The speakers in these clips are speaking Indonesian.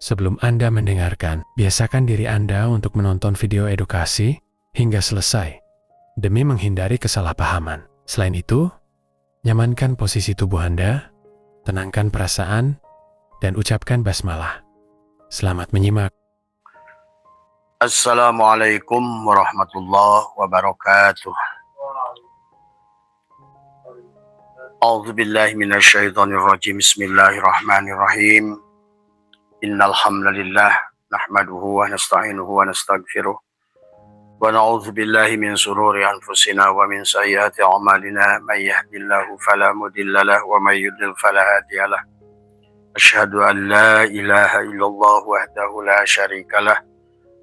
Sebelum Anda mendengarkan, biasakan diri Anda untuk menonton video edukasi hingga selesai, demi menghindari kesalahpahaman. Selain itu, nyamankan posisi tubuh Anda, tenangkan perasaan, dan ucapkan basmalah. Selamat menyimak. Assalamualaikum warahmatullahi wabarakatuh. A'udzu billahi minasyaitonir rajim. Bismillahirrahmanirrahim. Innal hamdalillah nahmaduhu wa nasta'inuhu wa nastaghfiruh. Wa na'udzu billahi min shururi anfusina wa min sayyiati a'malina. May yahdihillahu fala mudilla lahu wa may yudlil fala hadiya lahu. Asyhadu an la ilaha illallah wahdahu la syarika lah.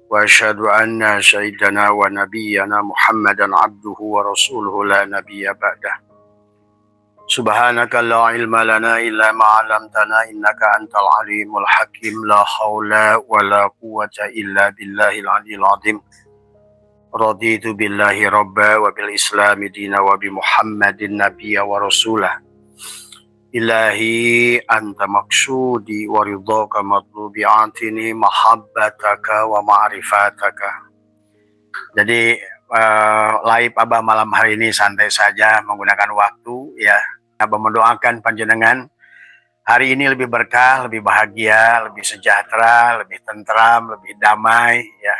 Wa asyhadu anna sayyidana wa nabiyyana Muhammadan abduhu wa rasuluhu la nabiyya ba'dah. Subhanaka la ilma lana illa ma 'allamtana innaka antal alimul hakim. La haula wa la quwwata illa billahil aliyil azim. Raditu billahi rabba wa bil islami dina wa bi Muhammadin nabiyya wa rasulah. Ilahi anta maksudi wa ridhaka matlubi atini mahabbataka wa ma'rifataka. Jadi live Abah malam hari ini santai saja menggunakan waktu ya. Abah mendoakan panjenengan hari ini lebih berkah, lebih bahagia, lebih sejahtera, lebih tentram, lebih damai ya.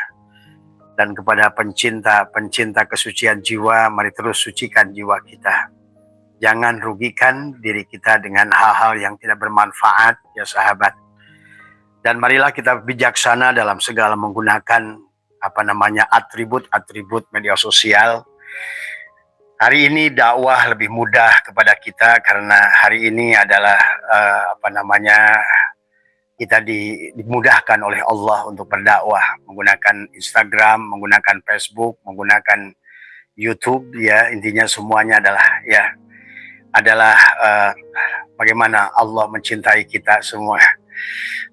Dan kepada pencinta kesucian jiwa, mari terus sucikan jiwa kita. Jangan rugikan diri kita dengan hal-hal yang tidak bermanfaat ya sahabat. Dan marilah kita bijaksana dalam segala menggunakan atribut media sosial. Hari ini dakwah lebih mudah kepada kita karena hari ini adalah kita dimudahkan oleh Allah untuk berdakwah menggunakan Instagram, menggunakan Facebook, menggunakan YouTube ya. Intinya semuanya adalah bagaimana Allah mencintai kita semua.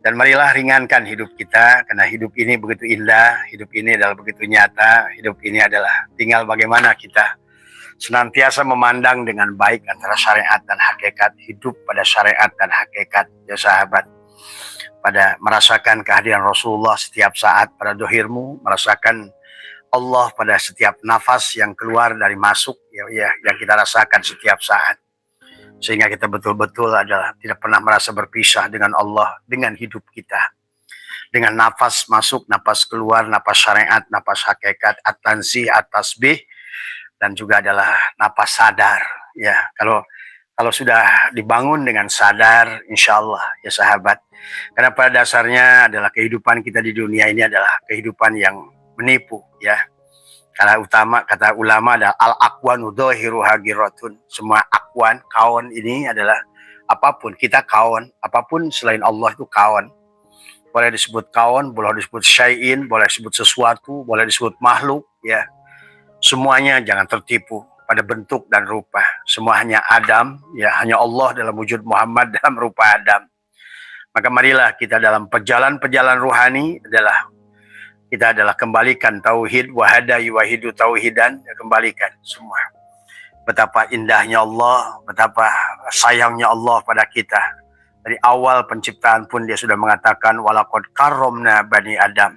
Dan marilah ringankan hidup kita, karena hidup ini begitu indah, hidup ini adalah begitu nyata, hidup ini adalah tinggal bagaimana kita senantiasa memandang dengan baik antara syariat dan hakikat, hidup pada syariat dan hakikat ya sahabat. Pada merasakan kehadiran Rasulullah setiap saat pada dohirmu, merasakan Allah pada setiap nafas yang keluar dari masuk ya yang kita rasakan setiap saat. Sehingga kita betul-betul adalah tidak pernah merasa berpisah dengan Allah, dengan hidup kita. Dengan nafas masuk, nafas keluar, nafas syariat, nafas hakikat, at-tanzih, at-tasbih, dan juga adalah nafas sadar. Ya, kalau sudah dibangun dengan sadar, insya Allah ya sahabat. Karena pada dasarnya adalah kehidupan kita di dunia ini adalah kehidupan yang menipu ya. Kata ulama adalah al-aqwanu dhahiru hagiratun. Semua akwan, kawan ini adalah apapun. Kita kawan, apapun selain Allah itu kawan. Boleh disebut kawan, boleh disebut syai'in, boleh disebut sesuatu, boleh disebut makhluk ya. Semuanya jangan tertipu pada bentuk dan rupa. Semua hanya Adam ya, hanya Allah dalam wujud Muhammad dalam rupa Adam. Maka marilah kita dalam perjalanan rohani kita adalah kembalikan tauhid, wahada yuwahidu tauhidan, kembalikan semua. Betapa indahnya Allah, betapa sayangnya Allah pada kita. Dari awal penciptaan pun dia sudah mengatakan walaqad karramna bani Adam.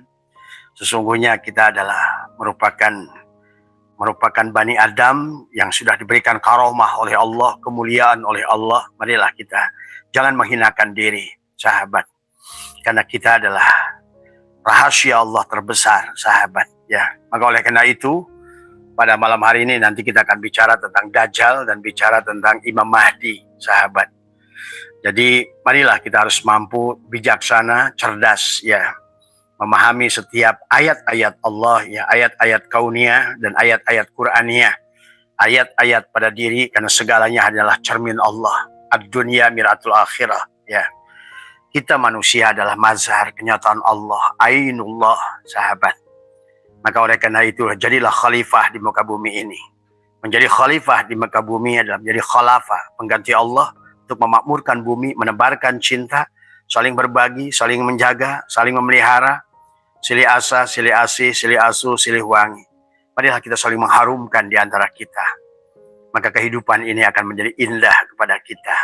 Sesungguhnya kita adalah merupakan bani Adam yang sudah diberikan karomah oleh Allah, kemuliaan oleh Allah. Marilah kita jangan menghinakan diri, sahabat. Karena kita adalah rahasia Allah terbesar, sahabat ya. Maka oleh karena itu pada malam hari ini nanti kita akan bicara tentang Dajjal dan bicara tentang Imam Mahdi, sahabat. Jadi marilah kita harus mampu bijaksana, cerdas ya, memahami setiap ayat-ayat Allah ya, ayat-ayat kauniyah dan ayat-ayat Qur'aniyah, ayat-ayat pada diri, karena segalanya adalah cermin Allah. Ad-dunya miratul akhirah ya. Kita manusia adalah mazhar kenyataan Allah, ainullah, sahabat. Maka oleh karena itu, jadilah khalifah di muka bumi ini. Menjadi khalifah di muka bumi adalah menjadi khalafah, pengganti Allah untuk memakmurkan bumi, menebarkan cinta, saling berbagi, saling menjaga, saling memelihara, silih asa, silih asih, silih asuh, silih wangi. Marilah kita saling mengharumkan di antara kita. Maka kehidupan ini akan menjadi indah kepada kita.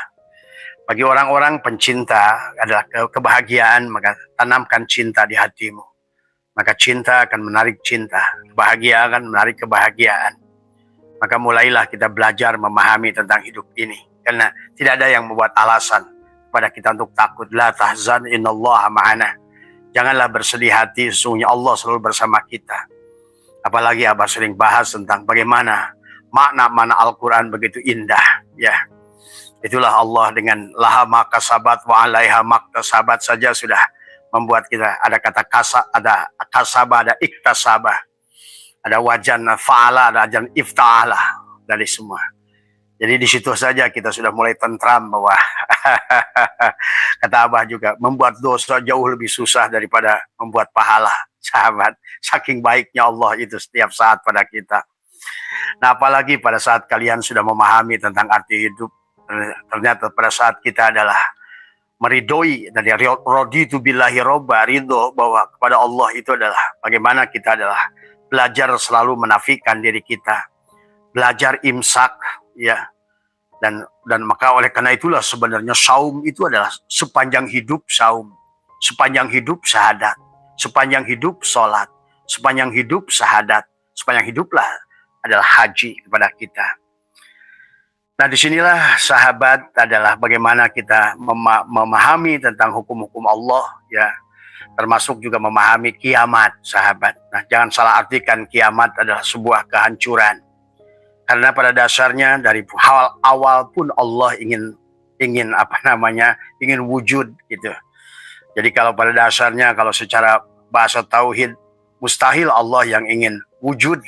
Bagi orang-orang pencinta adalah kebahagiaan, maka tanamkan cinta di hatimu. Maka cinta akan menarik cinta, bahagia akan menarik kebahagiaan. Maka mulailah kita belajar memahami tentang hidup ini. Karena tidak ada yang membuat alasan kepada kita untuk takut. La tahzan innallaha ma'ana. Janganlah bersedih hati, sesungguhnya Allah selalu bersama kita. Apalagi Abah sering bahas tentang bagaimana makna-makna Al-Quran begitu indah. Ya, itulah Allah dengan laha makasabat wa alaiha maktasabat saja sudah membuat kita ada kata ada kasabah, ada iktasabah, ada wajan fa'ala, ada wajan ifta'ala dari semua. Jadi di situ saja kita sudah mulai tentram bahwa kata Abah juga membuat dosa jauh lebih susah daripada membuat pahala, sahabat. Saking baiknya Allah itu setiap saat pada kita. Nah, apalagi pada saat kalian sudah memahami tentang arti hidup, ternyata pada saat kita adalah meridoi dari raditu billahi robba, ridho bahwa kepada Allah itu adalah bagaimana kita adalah belajar selalu menafikan diri kita, belajar imsak, ya, dan maka oleh karena itulah sebenarnya saum itu adalah sepanjang hidup saum, sepanjang hidup syahadat, sepanjang hidup sholat, sepanjang hidup syahadat, sepanjang hiduplah adalah haji kepada kita. Nah, disinilah sahabat adalah bagaimana kita memahami tentang hukum-hukum Allah, ya, termasuk juga memahami kiamat, sahabat. Nah, jangan salah artikan kiamat adalah sebuah kehancuran, karena pada dasarnya dari awal pun Allah ingin ingin wujud gitu. Jadi kalau pada dasarnya kalau secara bahasa tauhid mustahil Allah yang ingin wujud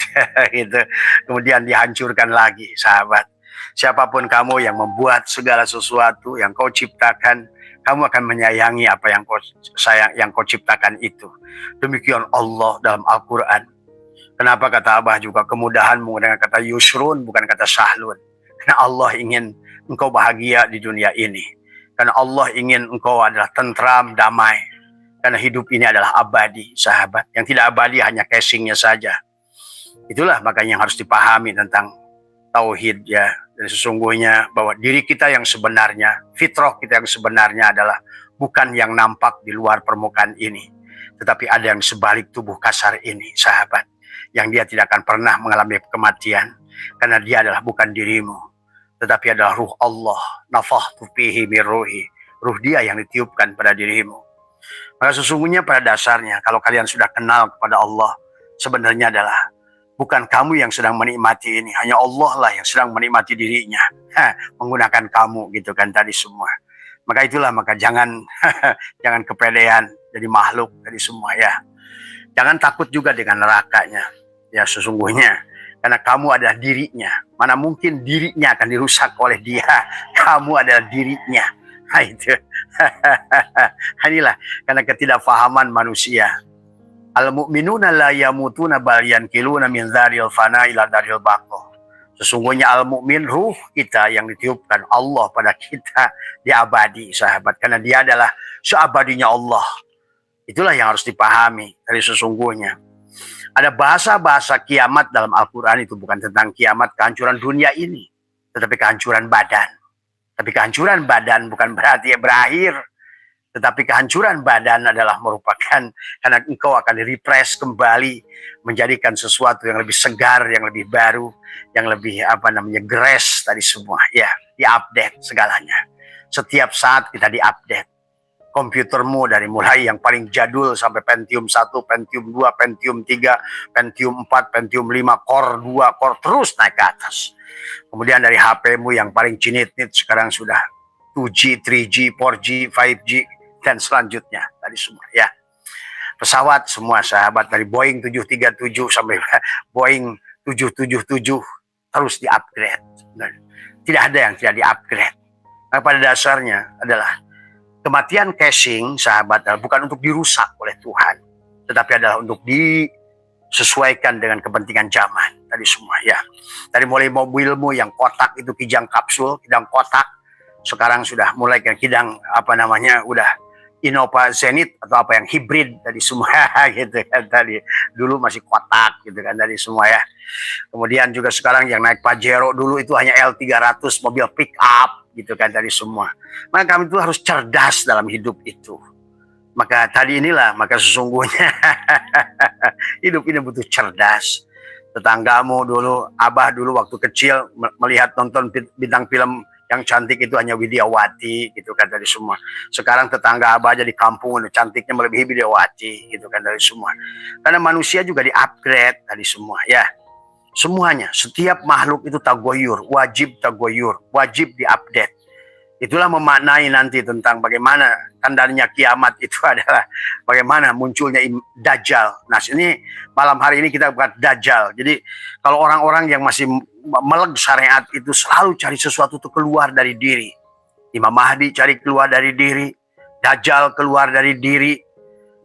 gitu, kemudian dihancurkan lagi, sahabat. Siapapun kamu yang membuat segala sesuatu yang kau ciptakan, kamu akan menyayangi apa yang kau ciptakan itu. Demikian Allah dalam Al-Quran. Kenapa kata Abah juga kemudahan menggunakan kata yusrun bukan kata sahlun? Karena Allah ingin engkau bahagia di dunia ini. Karena Allah ingin engkau adalah tentram, damai. Karena hidup ini adalah abadi, sahabat. Yang tidak abadi hanya casingnya saja. Itulah makanya yang harus dipahami tentang tauhid, ya. Dan sesungguhnya bahwa diri kita yang sebenarnya, fitrah kita yang sebenarnya adalah bukan yang nampak di luar permukaan ini, tetapi ada yang sebalik tubuh kasar ini, sahabat, yang dia tidak akan pernah mengalami kematian, karena dia adalah bukan dirimu, tetapi adalah ruh Allah, nafakhtu fihi min ruhi, ruh dia yang ditiupkan pada dirimu. Maka sesungguhnya pada dasarnya kalau kalian sudah kenal kepada Allah, sebenarnya adalah bukan kamu yang sedang menikmati ini, hanya Allah lah yang sedang menikmati dirinya, menggunakan kamu gitu kan tadi semua. Maka itulah, maka jangan jangan kepedean jadi makhluk tadi semua, ya. Jangan takut juga dengan nerakanya, ya, sesungguhnya karena kamu adalah dirinya. Mana mungkin dirinya akan dirusak oleh dia? Kamu adalah dirinya. Nah, itu. Inilah karena ketidakfahaman manusia. Al-mu'minuna la yamutuna bal yankiluna min dzaril fana ila dzaril baqa. Sesungguhnya al-mu'min, ruh kita yang ditiupkan Allah pada kita, dia abadi, sahabat, karena dia adalah seabadinya Allah. Itulah yang harus dipahami dari sesungguhnya. Ada bahasa-bahasa kiamat dalam Al-Quran itu bukan tentang kiamat kehancuran dunia ini, tetapi kehancuran badan. Tapi kehancuran badan bukan berarti berakhir. Tetapi kehancuran badan adalah merupakan karena engkau akan di-refresh kembali, menjadikan sesuatu yang lebih segar, yang lebih baru, yang lebih grace tadi semua, ya, di-update segalanya. Setiap saat kita di-update. Komputermu dari mulai yang paling jadul sampai Pentium 1, Pentium 2, Pentium 3, Pentium 4, Pentium 5, Core 2, Core terus naik ke atas. Kemudian dari HP-mu yang paling cinit-nit sekarang sudah 2G, 3G, 4G, 5G, dan selanjutnya tadi semua, ya. Pesawat semua, sahabat, dari Boeing 737 sampai Boeing 777 terus di-upgrade. Tidak ada yang tidak di-upgrade. Nah, pada dasarnya adalah kematian casing, sahabat, bukan untuk dirusak oleh Tuhan, tetapi adalah untuk disesuaikan dengan kepentingan zaman tadi semua, ya. Dari mulai mobilmu yang kotak itu kijang kapsul, kidang kotak, sekarang sudah mulai ke kidang udah Innova Zenith atau apa yang hibrid tadi semua gitu kan, tadi dulu masih kotak gitu kan tadi semua, ya. Kemudian juga sekarang yang naik Pajero, dulu itu hanya L300 mobil pick up gitu kan tadi semua. Maka kami itu harus cerdas dalam hidup itu. Maka tadi inilah, maka sesungguhnya hidup ini butuh cerdas. Tetanggamu dulu, abah dulu waktu kecil melihat nonton bintang film yang cantik itu hanya Widyawati gitu kan tadi semua. Sekarang tetangga abah aja di kampung cantiknya melebihi Widyawati gitu kan tadi semua. Karena manusia juga di-upgrade tadi semua ya. Semuanya, setiap makhluk itu tagoyur, wajib tagoyur, wajib di-update. Itulah memaknai nanti tentang bagaimana tandanya kiamat itu adalah bagaimana munculnya Dajjal. Nah ini malam hari ini kita buat Dajjal. Jadi kalau orang-orang yang masih meleg syariat itu selalu cari sesuatu untuk keluar dari diri. Imam Mahdi cari keluar dari diri, Dajjal keluar dari diri,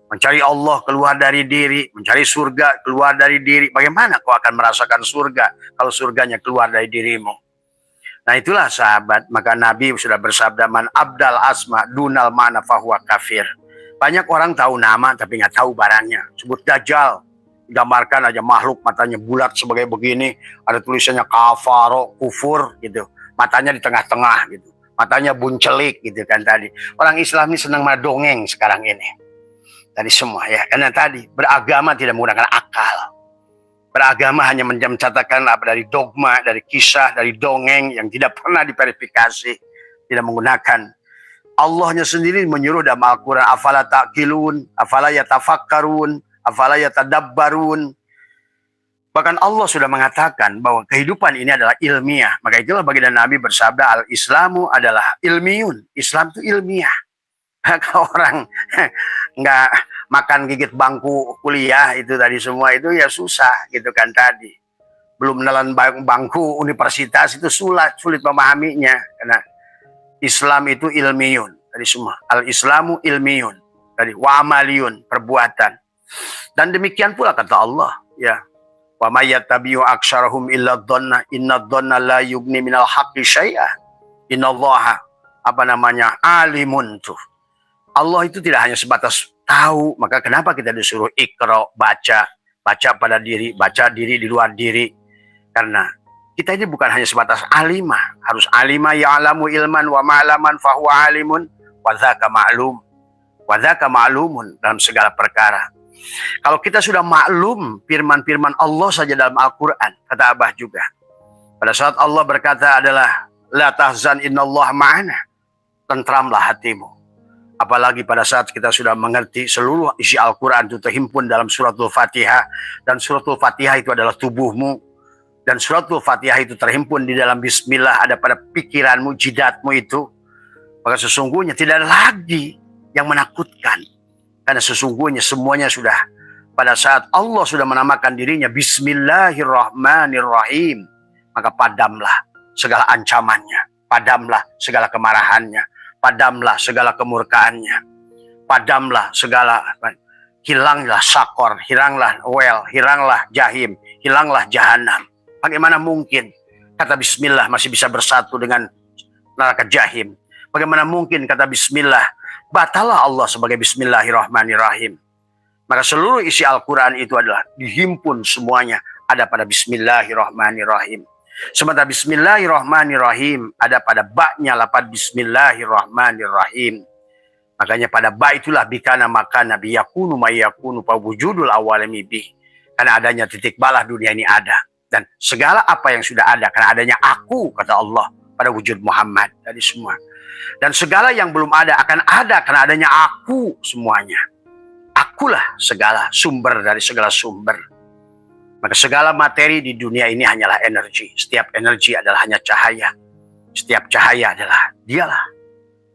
mencari Allah keluar dari diri, mencari surga keluar dari diri. Bagaimana kau akan merasakan surga kalau surganya keluar dari dirimu? Nah itulah sahabat, maka Nabi sudah bersabda, man abdal asma dunal ma'na fahuwa kafir. Banyak orang tahu nama tapi nggak tahu barangnya. Sebut Dajjal, gambarkan aja makhluk matanya bulat sebagai begini, ada tulisannya kafaro, kufur gitu. Matanya di tengah-tengah gitu. Matanya buncelik gitu kan tadi. Orang Islam ini senang madongeng sekarang ini. Tadi semua ya, karena tadi beragama tidak menggunakan akal. Beragama hanya mencatatkan apa dari dogma, dari kisah, dari dongeng yang tidak pernah diverifikasi, tidak menggunakan. Allahnya sendiri menyuruh dalam Al-Quran, afala ta'qilun, afala yatafakkarun, afala yatadabbarun. Bahkan Allah sudah mengatakan bahwa kehidupan ini adalah ilmiah. Maka itulah baginda Nabi bersabda, al-Islamu adalah ilmiun. Islam itu ilmiah. Kalau orang nggak makan gigit bangku kuliah itu tadi semua itu ya susah gitu kan tadi. Belum menelan bangku universitas itu sulit memahaminya. Karena Islam itu ilmiun tadi semua. Al-Islamu ilmiun. Tadi wa amaliyun, perbuatan. Dan demikian pula kata Allah ya. Wa may yattabi'u aktsarahum illa dhanna inna dhanna la yughni minal haqqi syai'a. Innallaha alimun tuh. Allah itu tidak hanya sebatas tahu, maka kenapa kita disuruh ikra, baca pada diri, baca diri di luar diri. Karena kita ini bukan hanya sebatas alimah, harus alimah ya'lamu ilman wa ma'laman fahuwa alimun wa dzaka ma'lum. Wa dzaka ma'lumun dalam segala perkara. Kalau kita sudah maklum firman-firman Allah saja dalam Al-Quran, kata Abah juga. Pada saat Allah berkata adalah la tahzan innallaha ma'ana, tentramlah hatimu. Apalagi pada saat kita sudah mengerti seluruh isi Al-Quran itu terhimpun dalam suratul Fatihah. Dan suratul Fatihah itu adalah tubuhmu. Dan suratul Fatihah itu terhimpun di dalam Bismillah, ada pada pikiranmu, jidatmu itu. Maka sesungguhnya tidak ada lagi yang menakutkan. Karena sesungguhnya semuanya sudah, pada saat Allah sudah menamakan dirinya Bismillahirrahmanirrahim, maka padamlah segala ancamannya. Padamlah segala kemarahannya. Padamlah segala kemurkaannya. Padamlah segala, hilanglah sakor, hilanglah wel, hilanglah jahim, hilanglah jahanam. Bagaimana mungkin kata bismillah masih bisa bersatu dengan neraka jahim? Bagaimana mungkin kata bismillah batalah Allah sebagai bismillahirrahmanirrahim? Maka seluruh isi Al-Quran itu adalah dihimpun semuanya ada pada bismillahirrahmanirrahim. Sementara bismillahirrahmanirrahim ada pada baknya lapad bismillahirrahmanirrahim. Makanya pada ba itulah bikana maka nabi yakunu mayakunu pawujudul awalami bih. Karena adanya titik balah dunia ini ada. Dan segala apa yang sudah ada karena adanya aku kata Allah pada wujud Muhammad tadi semua. Dan segala yang belum ada akan ada karena adanya aku semuanya. Akulah segala sumber dari segala sumber. Maka segala materi di dunia ini hanyalah energi. Setiap energi adalah hanya cahaya. Setiap cahaya adalah dialah.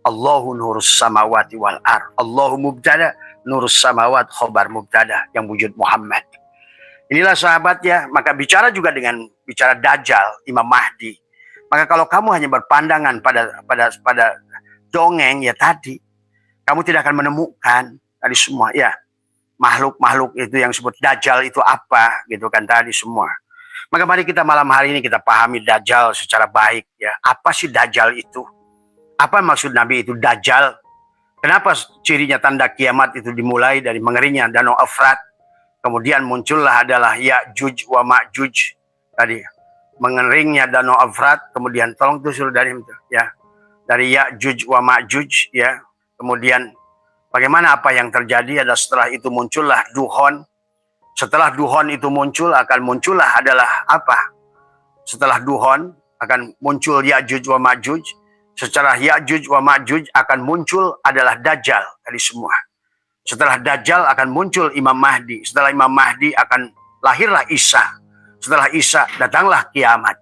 Allahu nurus samawati wal ar. Allahu mubtada, nurus samawat khobar mubtada yang wujud Muhammad. Inilah sahabat ya. Maka bicara juga dengan bicara Dajjal, Imam Mahdi. Maka kalau kamu hanya berpandangan pada dongeng ya tadi, kamu tidak akan menemukan tadi semua ya. Makhluk-makhluk itu yang disebut Dajjal itu apa gitu kan tadi semua. Maka mari kita malam hari ini kita pahami Dajjal secara baik ya. Apa sih Dajjal itu? Apa maksud Nabi itu Dajjal? Kenapa cirinya tanda kiamat itu dimulai dari mengeringnya Danau Efrat? Kemudian muncullah adalah Ya'juj wa Ma'juj tadi. Mengeringnya Danau Efrat, kemudian tolong tuh suruh dari itu ya. dari Ya'juj wa Ma'juj, ya. Kemudian bagaimana apa yang terjadi adalah setelah itu muncullah Duhon. Setelah Duhon itu muncul, akan muncullah adalah apa? Setelah Duhon akan muncul Ya'juj wa Ma'juj. Secara Ya'juj wa Ma'juj akan muncul adalah Dajjal tadi semua. Setelah Dajjal akan muncul Imam Mahdi. Setelah Imam Mahdi akan lahirlah Isa. Setelah Isa datanglah kiamat.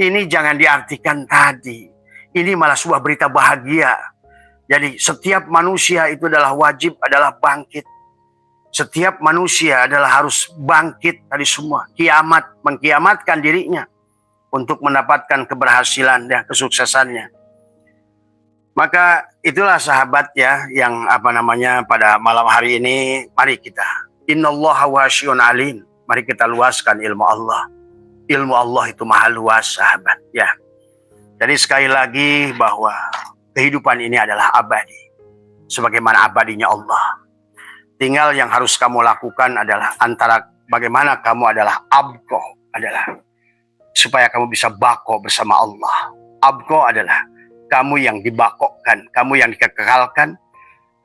Ini jangan diartikan tadi. Ini malah sebuah berita bahagia. Jadi setiap manusia itu adalah wajib adalah bangkit. Setiap manusia adalah harus bangkit dari semua. Kiamat, mengkiamatkan dirinya untuk mendapatkan keberhasilan dan kesuksesannya. Maka itulah sahabat ya yang pada malam hari ini mari kita innallaha wasi'un alim. Mari kita luaskan ilmu Allah. Ilmu Allah itu maha luas sahabat ya. Jadi sekali lagi bahwa kehidupan ini adalah abadi. Sebagaimana abadinya Allah. Tinggal yang harus kamu lakukan adalah antara bagaimana kamu adalah abqo adalah supaya kamu bisa bako bersama Allah. Abqo adalah kamu yang dibakokkan, kamu yang dikekalkan,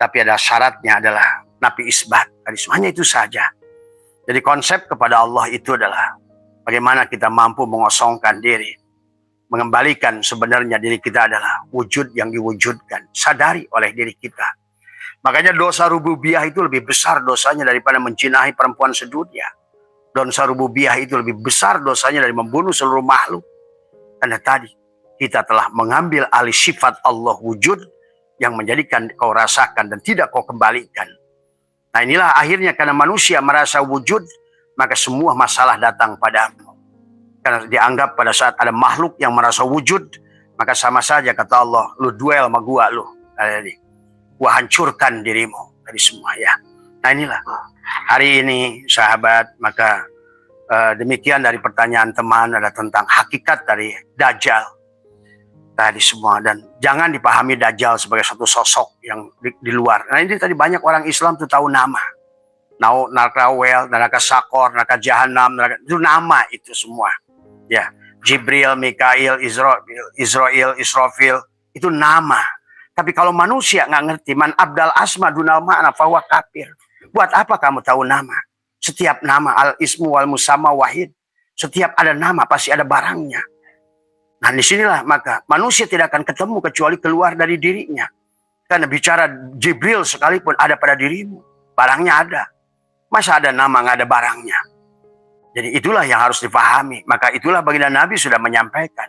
tapi ada syaratnya adalah nafi isbat. Jadi semuanya itu saja. Jadi konsep kepada Allah itu adalah bagaimana kita mampu mengosongkan diri, mengembalikan sebenarnya diri kita adalah wujud yang diwujudkan, sadari oleh diri kita. Makanya dosa rububiyah itu lebih besar dosanya daripada menjinahi perempuan sedunia. Dosa rububiyah itu lebih besar dosanya dari membunuh seluruh makhluk. Karena tadi kita telah mengambil alih sifat Allah wujud yang menjadikan kau rasakan dan tidak kau kembalikan. Nah inilah akhirnya karena manusia merasa wujud, maka semua masalah datang padamu. Karena dianggap pada saat ada makhluk yang merasa wujud, maka sama saja kata Allah, lu duel sama gua lu. Gua hancurkan dirimu dari semua ya. Nah inilah hari ini sahabat, maka demikian dari pertanyaan teman ada tentang hakikat dari Dajjal tadi semua, dan jangan dipahami Dajjal sebagai satu sosok yang di luar. Nah ini tadi banyak orang Islam tuh tahu nama. Neraka Wel, neraka Sakor, neraka Jahanam, itu nama itu semua. Ya, Jibril, Mikail, Israel, Israfil itu nama. Tapi kalau manusia nggak ngerti, man abdal asma dunal ma'na fahuwa kafir. Buat apa kamu tahu nama? Setiap nama al-ismu wal musamma wahid. Setiap ada nama pasti ada barangnya. Nah disinilah maka manusia tidak akan ketemu kecuali keluar dari dirinya. Karena bicara Jibril sekalipun ada pada dirimu. Barangnya ada. Masa ada nama nggak ada barangnya? Jadi itulah yang harus dipahami. Maka itulah baginda Nabi sudah menyampaikan.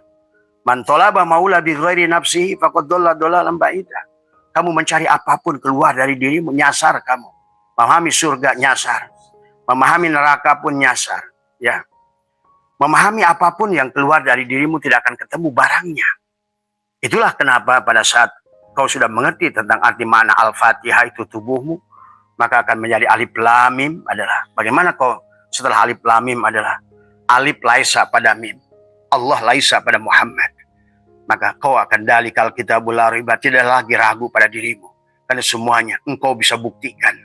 Man tolaba maula bi ghairi nafsihi faqad dhalla dhalalan ba'ida. Kamu mencari apapun keluar dari dirimu, nyasar kamu. Memahami surga nyasar. Memahami neraka pun nyasar. Ya. Memahami apapun yang keluar dari dirimu tidak akan ketemu barangnya. Itulah kenapa pada saat kau sudah mengerti tentang arti makna Al-Fatihah itu tubuhmu, maka akan menjadi alif lam mim adalah bagaimana kau setelah alif lam mim adalah alif laisa pada mim. Allah laisa pada Muhammad. Maka kau akan dalikal kitabul la riba, tidak lagi ragu pada dirimu. Karena semuanya engkau bisa buktikan.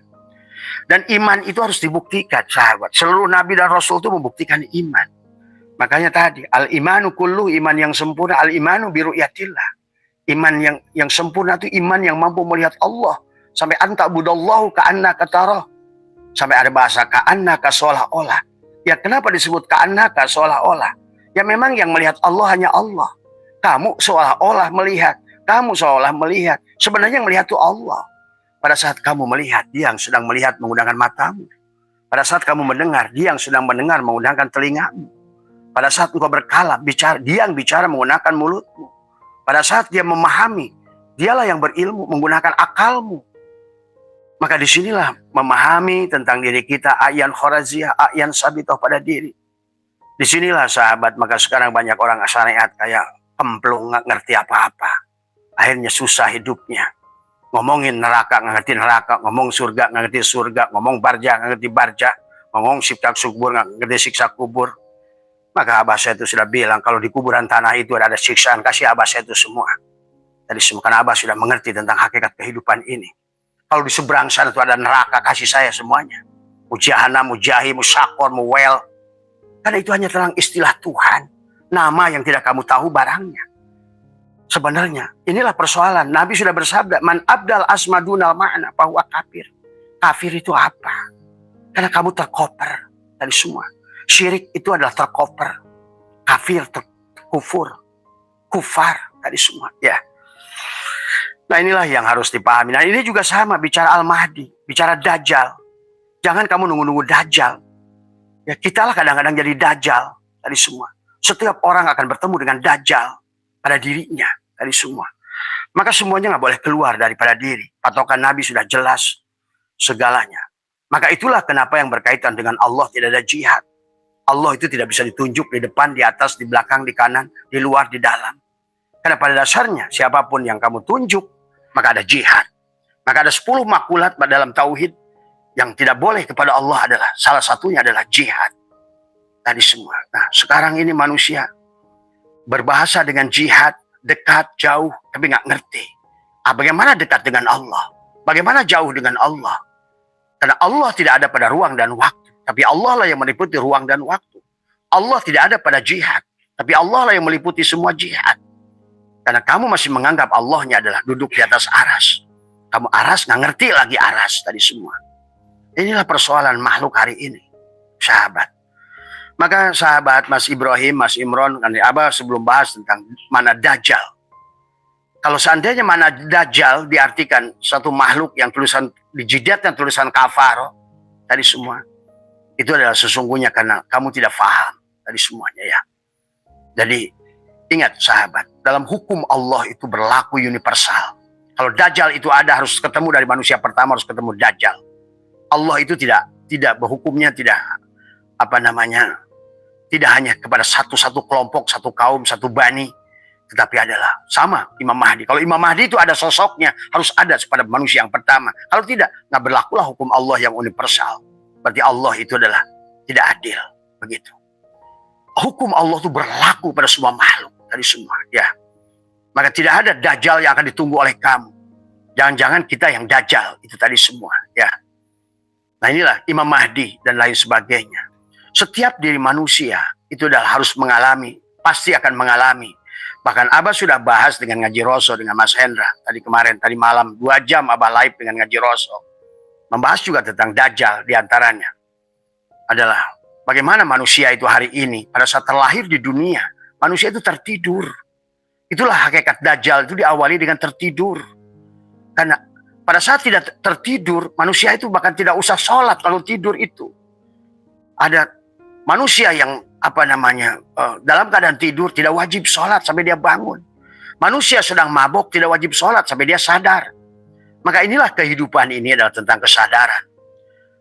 Dan iman itu harus dibuktikan sahabat. Seluruh Nabi dan Rasul itu membuktikan iman. Makanya tadi al-imanu kullu, iman yang sempurna, al-imanu biru'yatillah. Iman yang sempurna itu iman yang mampu melihat Allah. Sampai anta budallahu ka'annaka tarah. Sampai ada bahasa ka'annaka seolah-olah. Ya kenapa disebut ka'annaka seolah-olah? Ya memang yang melihat Allah hanya Allah. Kamu seolah-olah melihat. Kamu seolah melihat. Sebenarnya yang melihat itu Allah. Pada saat kamu melihat, dia yang sedang melihat menggunakan matamu. Pada saat kamu mendengar, dia yang sedang mendengar menggunakan telingamu. Pada saat engkau berkalam, bicara, dia yang bicara menggunakan mulutmu. Pada saat dia memahami, dialah yang berilmu menggunakan akalmu. Maka disinilah memahami tentang diri kita, ayan khoraziyah, ayan sabitoh pada diri. Disinilah sahabat, maka sekarang banyak orang syariat kayak kemplung, nggak ngerti apa-apa. Akhirnya susah hidupnya. Ngomongin neraka, nggak ngerti neraka. Ngomong surga, nggak ngerti surga. Ngomong barja, nggak ngerti barja. Ngomong siksa kubur, nggak ngerti siksa kubur. Maka abah saya itu sudah bilang, kalau di kuburan tanah itu ada siksaan, kasih abah saya itu semua. Jadi karena abah sudah mengerti tentang hakikat kehidupan ini. Kalau di seberang sana itu ada neraka, kasih saya semuanya. Mujahanam, mujahim, musakor, muwel. Karena itu hanya tentang istilah Tuhan. Nama yang tidak kamu tahu barangnya. Sebenarnya inilah persoalan. Nabi sudah bersabda, man abdal asmadunal ma'na bahwa kafir. Kafir itu apa? Karena kamu terkoper dari semua. Syirik itu adalah terkoper. Kafir, kufur, kufar dari semua. Ya. Nah inilah yang harus dipahami. Nah ini juga sama, bicara Al-Mahdi, bicara Dajjal. Jangan kamu nunggu-nunggu Dajjal. Ya kita lah kadang-kadang jadi Dajjal dari semua. Setiap orang akan bertemu dengan Dajjal pada dirinya dari semua. Maka semuanya nggak boleh keluar daripada diri. Patokan Nabi sudah jelas segalanya. Maka itulah kenapa yang berkaitan dengan Allah tidak ada jihad. Allah itu tidak bisa ditunjuk di depan, di atas, di belakang, di kanan, di luar, di dalam. Karena pada dasarnya siapapun yang kamu tunjuk, maka ada jihad. Maka ada 10 makulat dalam tauhid yang tidak boleh kepada Allah adalah salah satunya adalah jihad. Tadi semua. Nah sekarang ini manusia berbahasa dengan jihad, dekat, jauh, tapi nggak ngerti. Bagaimana dekat dengan Allah? Bagaimana jauh dengan Allah? Karena Allah tidak ada pada ruang dan waktu. Tapi Allah lah yang meliputi ruang dan waktu. Allah tidak ada pada jihad. Tapi Allah lah yang meliputi semua jihad. Karena kamu masih menganggap Allahnya adalah duduk di atas aras. Kamu aras nggak ngerti lagi aras tadi semua. Inilah persoalan makhluk hari ini. Sahabat. Maka sahabat Mas Ibrahim, Mas Imron, Abah sebelum bahas tentang mana Dajjal. Kalau seandainya mana Dajjal diartikan satu makhluk yang tulisan di jidatnya tulisan kafaro tadi semua. Itu adalah sesungguhnya karena kamu tidak paham tadi semuanya ya. Jadi ingat sahabat, dalam hukum Allah itu berlaku universal. Kalau Dajjal itu ada harus ketemu dari manusia pertama harus ketemu Dajjal. Allah itu tidak berhukumnya tidak tidak hanya kepada satu kelompok, satu kaum, satu bani, tetapi adalah sama Imam Mahdi. Kalau Imam Mahdi itu ada sosoknya, harus ada pada manusia yang pertama. Kalau tidak, nggak berlakulah hukum Allah yang universal. Berarti Allah itu adalah tidak adil, begitu. Hukum Allah itu berlaku pada semua makhluk, dari semua, ya. Maka tidak ada Dajjal yang akan ditunggu oleh kamu. Jangan-jangan kita yang Dajjal, itu tadi semua, ya. Nah inilah Imam Mahdi dan lain sebagainya. Setiap diri manusia itu adalah harus mengalami, pasti akan mengalami. Bahkan Abah sudah bahas dengan ngaji Roso dengan Mas Hendra tadi malam 2 jam Abah live dengan ngaji Roso. Membahas juga tentang Dajjal diantaranya adalah bagaimana manusia itu hari ini pada saat terlahir di dunia, manusia itu tertidur. Itulah hakikat Dajjal itu diawali dengan tertidur. Karena pada saat tidak tertidur, manusia itu bahkan tidak usah sholat kalau tidur itu. Ada manusia yang dalam keadaan tidur tidak wajib sholat sampai dia bangun. Manusia sedang mabok tidak wajib sholat sampai dia sadar. Maka inilah kehidupan ini adalah tentang kesadaran.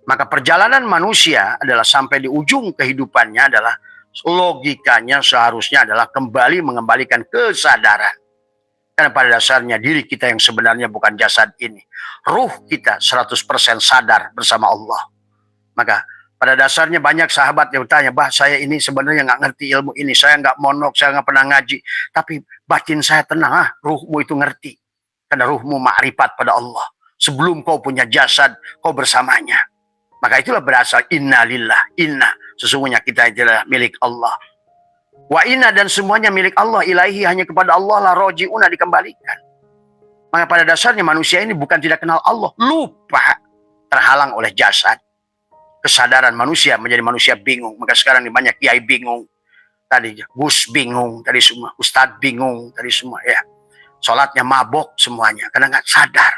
Maka perjalanan manusia adalah sampai di ujung kehidupannya adalah logikanya seharusnya adalah kembali mengembalikan kesadaran. Karena pada dasarnya diri kita yang sebenarnya bukan jasad ini. Ruh kita 100% sadar bersama Allah. Maka pada dasarnya banyak sahabat yang bertanya, bah saya ini sebenarnya nggak ngerti ilmu ini, saya nggak monok, saya nggak pernah ngaji, tapi batin saya tenang, ruhmu itu ngerti, karena ruhmu ma'rifat pada Allah. Sebelum kau punya jasad, kau bersamanya. Maka itulah berasal inna lillah, inna, sesungguhnya kita adalah milik Allah. Wa inna dan semuanya milik Allah, ilahi hanya kepada Allah lah roji'una dikembalikan. Maka pada dasarnya manusia ini bukan tidak kenal Allah, lupa, terhalang oleh jasad. Kesadaran manusia menjadi manusia bingung. Maka sekarang banyak kiai bingung. Tadi Gus bingung, tadi semua. Ustadz bingung, tadi semua. Ya, sholatnya mabok semuanya. Karena nggak sadar.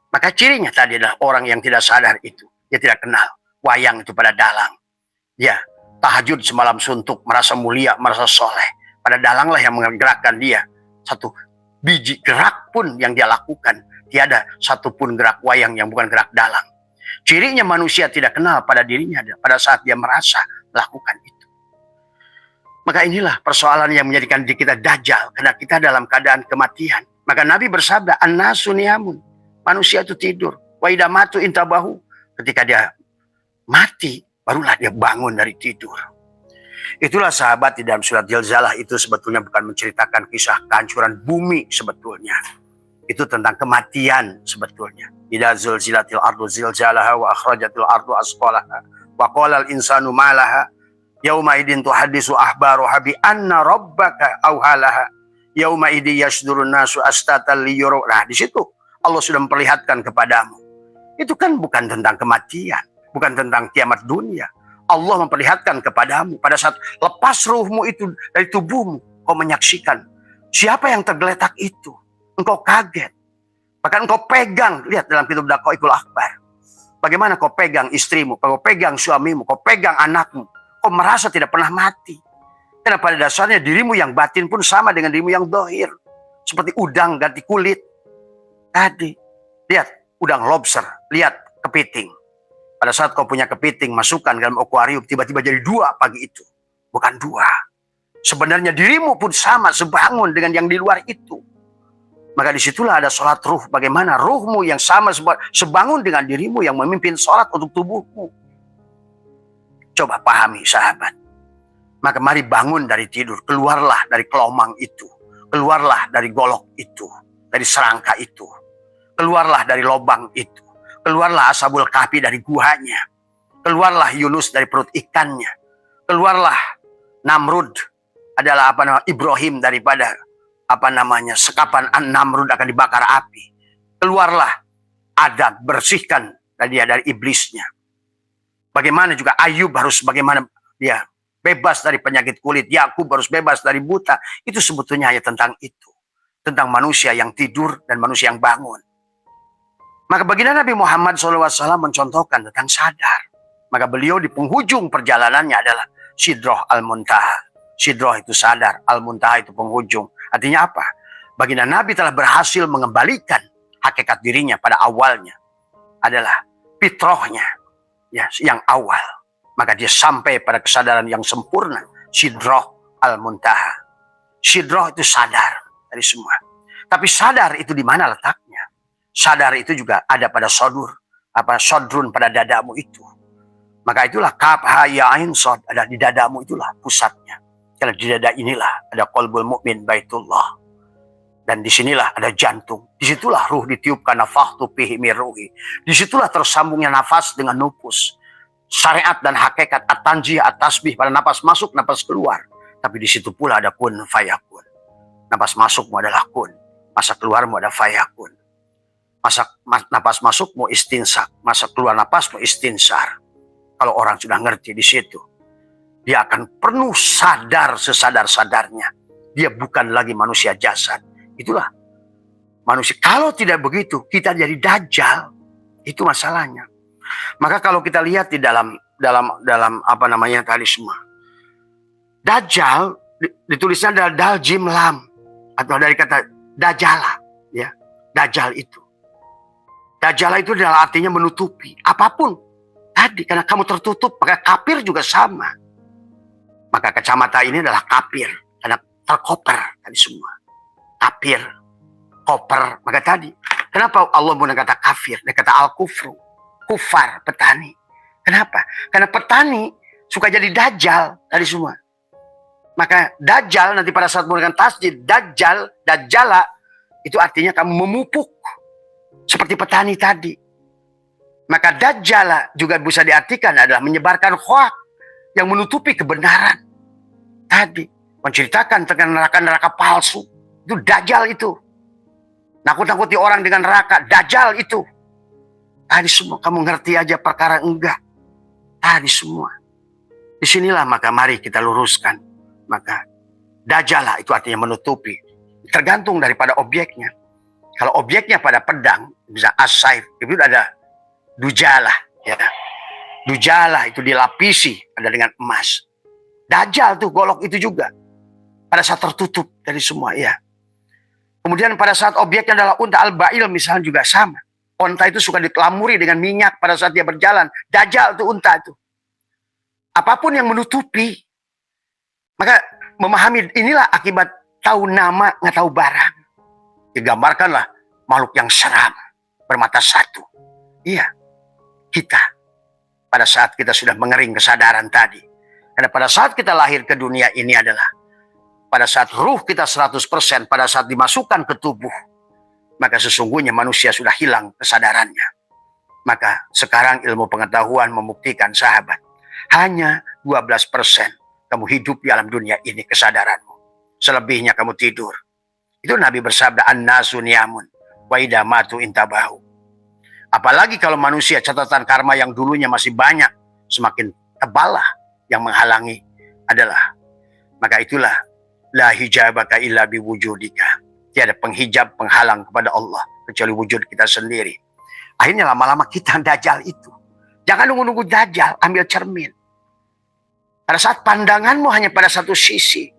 Maka cirinya tadi adalah orang yang tidak sadar itu. Dia tidak kenal. Wayang itu pada dalang. Ya, tahajud semalam suntuk. Merasa mulia, merasa soleh. Pada dalang lah yang menggerakkan dia. Satu biji gerak pun yang dia lakukan. Tiada satupun gerak wayang yang bukan gerak dalang. Cirinya manusia tidak kenal pada dirinya pada saat dia merasa melakukan itu. Maka inilah persoalan yang menjadikan diri kita Dajjal. Karena kita dalam keadaan kematian. Maka Nabi bersabda, an-nasu niyamun. Manusia itu tidur. Wa idza matu intabahu. Ketika dia mati, barulah dia bangun dari tidur. Itulah sahabat di dalam surat Zilzalah itu sebetulnya bukan menceritakan kisah kehancuran bumi sebetulnya. Itu tentang kematian sebetulnya. Idza zulzilatil ardu zilzalaha wa akhrajatil ardu asqalaha wa qala al insanu ma laha yauma idin tuhaddisu ahbaruha bi anna rabbaka awhalaha Yauma idzi yasdurun nasu astatan liyuru. Nah, di situ Allah sudah memperlihatkan kepadamu. Itu kan bukan tentang kematian, bukan tentang kiamat dunia. Allah memperlihatkan kepadamu pada saat lepas ruhmu itu dari tubuhmu, kau menyaksikan siapa yang tergeletak itu. Engkau kaget. Bahkan engkau pegang, lihat dalam kitab Daqaiqul Akhbar. Bagaimana kau pegang istrimu, kau pegang suamimu, kau pegang anakmu. Kau merasa tidak pernah mati. Karena pada dasarnya dirimu yang batin pun sama dengan dirimu yang dohir. Seperti udang ganti kulit. Tadi, lihat udang lobster, lihat kepiting. Pada saat kau punya kepiting, masukkan dalam akuarium, tiba-tiba jadi 2 pagi itu. Bukan 2. Sebenarnya dirimu pun sama, sebangun dengan yang di luar itu. Maka disitulah ada sholat ruh. Bagaimana ruhmu yang sama sebangun dengan dirimu yang memimpin sholat untuk tubuhmu. Coba pahami sahabat. Maka mari bangun dari tidur. Keluarlah dari kelomang itu. Keluarlah dari golok itu. Dari serangka itu. Keluarlah dari lubang itu. Keluarlah Ashabul Kahfi dari guanya. Keluarlah Yunus dari perut ikannya. Keluarlah Namrud adalah Ibrahim daripada sekapan Namrud akan dibakar api. Keluarlah Adam, bersihkan dia dari iblisnya. Bagaimana juga Ayub harus bagaimana dia bebas dari penyakit kulit. Yakub harus bebas dari buta. Itu sebetulnya hanya tentang itu. Tentang manusia yang tidur dan manusia yang bangun. Maka baginda Nabi Muhammad SAW mencontohkan tentang sadar. Maka beliau di penghujung perjalanannya adalah Sidroh Al-Muntaha. Sidroh itu sadar, Al-Muntaha itu penghujung. Artinya apa? Baginda Nabi telah berhasil mengembalikan hakikat dirinya pada awalnya. Adalah fitrahnya yang awal. Maka dia sampai pada kesadaran yang sempurna. Sidroh Al-Muntaha. Sidroh itu sadar dari semua. Tapi sadar itu di mana letaknya? Sadar itu juga ada pada sodrun pada dadamu itu. Maka itulah kaf ha ya ain sod, ada di dadamu itulah pusatnya. Karena di dada inilah ada qalbul mukmin baitullah. Dan disinilah ada jantung. Disitulah ruh ditiupkan nafakhtu fihi min ruhi. Disitulah tersambungnya nafas dengan nufus. Syariat dan hakikat at-tanjih at-tasbih pada napas masuk, napas keluar. Tapi di situ pula ada kun fayakun. Napas masukmu adalah kun, masa keluarmu ada fayakun. Napas masukmu istinsak, masa keluar napasmu istinsar. Kalau orang sudah ngerti di situ, dia akan penuh sadar sesadar-sadarnya. Dia bukan lagi manusia jasad. Itulah manusia. Kalau tidak begitu, kita jadi dajjal. Itu masalahnya. Maka kalau kita lihat di dalam tadi semua. Dajjal ditulisnya adalah dal jim lam atau dari kata dajjala, ya. Dajjal itu. Dajjal itu adalah artinya menutupi apapun. Tadi karena kamu tertutup, maka kafir juga sama. Maka kacamata ini adalah kafir karena terkoper tadi semua. Kafir, koper. Maka tadi, kenapa Allah menggunakan kata kafir? Dia kata al-kufru, kufar, petani. Kenapa? Karena petani suka jadi dajjal tadi semua. Maka dajjal nanti pada saat menggunakan tasjid, dajjala, itu artinya kamu memupuk. Seperti petani tadi. Maka dajjala juga bisa diartikan adalah menyebarkan hoak yang menutupi kebenaran. Tadi menceritakan tentang neraka-neraka palsu. Itu dajjal itu. Nakut-nakuti orang dengan neraka. Dajjal itu. Tadi semua kamu ngerti aja perkara enggak. Tadi semua. Disinilah maka mari kita luruskan. Maka dajjala itu artinya menutupi. Tergantung daripada objeknya. Kalau objeknya pada pedang, bisa as-saif, itu ada dujalah. Ya. Dujalah itu dilapisi, ada dengan emas. Dajjal tuh golok itu juga. Pada saat tertutup dari semua, ya. Kemudian pada saat objeknya adalah unta al-ba'il misalnya juga sama. Unta itu suka ditelamuri dengan minyak pada saat dia berjalan. Dajjal tuh unta itu. Apapun yang menutupi. Maka memahami inilah akibat tahu nama, nggak tahu barang. Digambarkanlah makhluk yang seram, bermata satu. Iya, kita. Pada saat kita sudah mengering kesadaran tadi. Karena pada saat kita lahir ke dunia ini adalah pada saat ruh kita 100%, pada saat dimasukkan ke tubuh, maka sesungguhnya manusia sudah hilang kesadarannya. Maka sekarang ilmu pengetahuan membuktikan sahabat, hanya 12% kamu hidup di alam dunia ini kesadaranmu. Selebihnya kamu tidur. Itu Nabi bersabda, an-nasu niyamun wa idza matu intabahu. Apalagi kalau manusia catatan karma yang dulunya masih banyak, semakin teballah yang menghalangi adalah. Maka itulah la hijabaka illa biwujudika. Tiada penghijab, penghalang kepada Allah kecuali wujud kita sendiri. Akhirnya lama-lama kita dajjal itu. Jangan nunggu-nunggu dajjal, ambil cermin. Pada saat pandanganmu hanya pada satu sisi,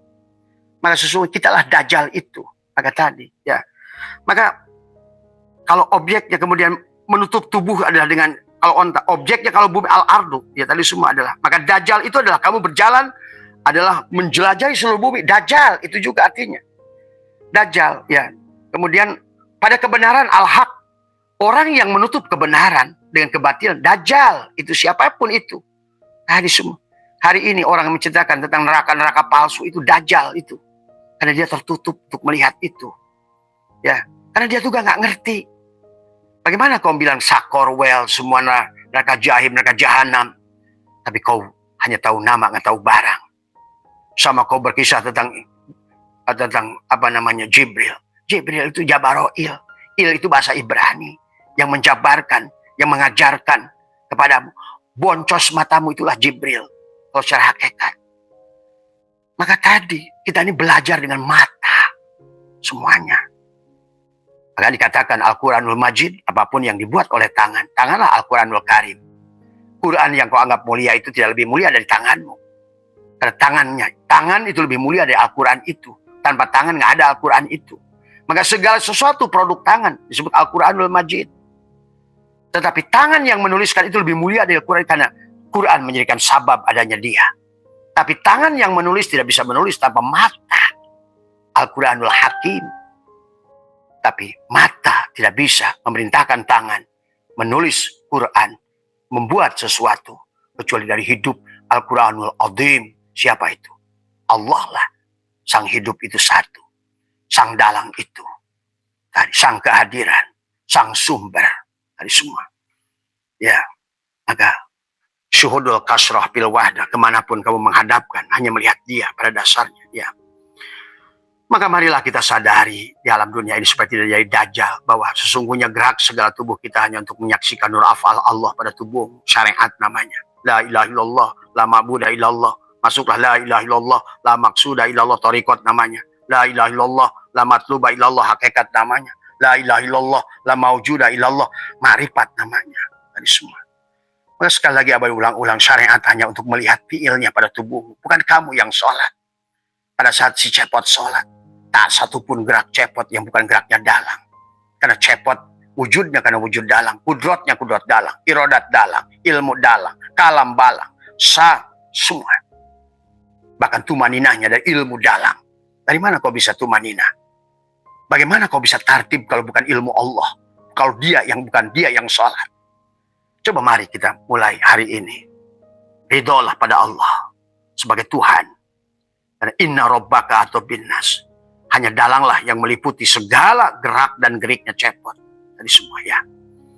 maka sesungguhnya kitalah dajjal itu. Maka tadi, ya. Maka kalau objeknya kemudian menutup tubuh adalah dengan, kalau onta, objeknya kalau bumi al-ardu, ya tadi semua adalah. Maka dajjal itu adalah kamu berjalan, adalah menjelajahi seluruh bumi. Dajjal itu juga artinya. Dajjal, ya. Kemudian pada kebenaran al-haq, orang yang menutup kebenaran dengan kebatilan, dajjal itu siapapun itu. Tadi semua. Hari ini orang yang menceritakan tentang neraka-neraka palsu itu dajjal itu. Karena dia tertutup untuk melihat itu. Ya, karena dia juga nggak ngerti. Bagaimana kau bilang sakor, well, semua neraka jahim, neraka jahanam. Tapi kau hanya tahu nama, nggak tahu barang. Sama kau berkisah tentang apa namanya, Jibril. Jibril itu Jabaroil. Il itu bahasa Ibrani. Yang menjabarkan, yang mengajarkan kepadamu. Boncos matamu itulah Jibril. Kalau secara hakikat. Maka tadi kita ini belajar dengan mata. Semuanya. Maka dikatakan Al-Quranul Majid, apapun yang dibuat oleh tangan. Tanganlah Al-Quranul Karim. Quran yang kau anggap mulia itu tidak lebih mulia dari tanganmu. Karena tangan itu lebih mulia dari Al-Quran itu. Tanpa tangan nggak ada Al-Quran itu. Maka segala sesuatu produk tangan disebut Al-Quranul Majid. Tetapi tangan yang menuliskan itu lebih mulia dari Al-Quran karena Quran menjadikan sabab adanya dia. Tapi tangan yang menulis tidak bisa menulis tanpa mata. Al-Quranul Hakim. Tapi mata tidak bisa memerintahkan tangan menulis Quran, membuat sesuatu kecuali dari hidup Al-Quranul Azim. Siapa itu? Allah lah. Sang hidup itu satu. Sang dalang itu. Tadi sang kehadiran, sang sumber dari semua. Ya, maka syuhudul kasrah bil wahdah, kemanapun kamu menghadapkan, hanya melihat dia pada dasarnya. Ya. Maka marilah kita sadari di alam dunia ini supaya tidak jadi dajjal, bahwa sesungguhnya gerak segala tubuh kita hanya untuk menyaksikan nur afal Allah pada tubuh. Syariat namanya. La ilaha illallah, la ma'buda illallah. Masuklah la ilaha illallah, la maqsuda illallah, tariqat namanya. La ilaha illallah, la matluba illallah, hakikat namanya. La ilaha illallah, la maujuda illallah, ma'rifat namanya. Dari semua. Maka sekali lagi abang ulang-ulang, syariat hanya untuk melihat fiilnya pada tubuhmu. Bukan kamu yang sholat. Pada saat si cepot sholat, tak satupun gerak cepot yang bukan geraknya dalang. Karena cepot wujudnya karena wujud dalang. Kudrotnya kudrot dalang. Irodat dalang. Ilmu dalang. Kalam balang. Semua. Bahkan tumaninahnya dari ilmu dalang. Dari mana kau bisa tumaninah? Bagaimana kau bisa tartib kalau bukan ilmu Allah? Kalau dia yang bukan dia yang sholat. Coba mari kita mulai hari ini. Ridholah pada Allah sebagai Tuhan. Karena inna rabbaka atau binnas. Hanya dalanglah yang meliputi segala gerak dan geriknya cepot. Dari semua ya.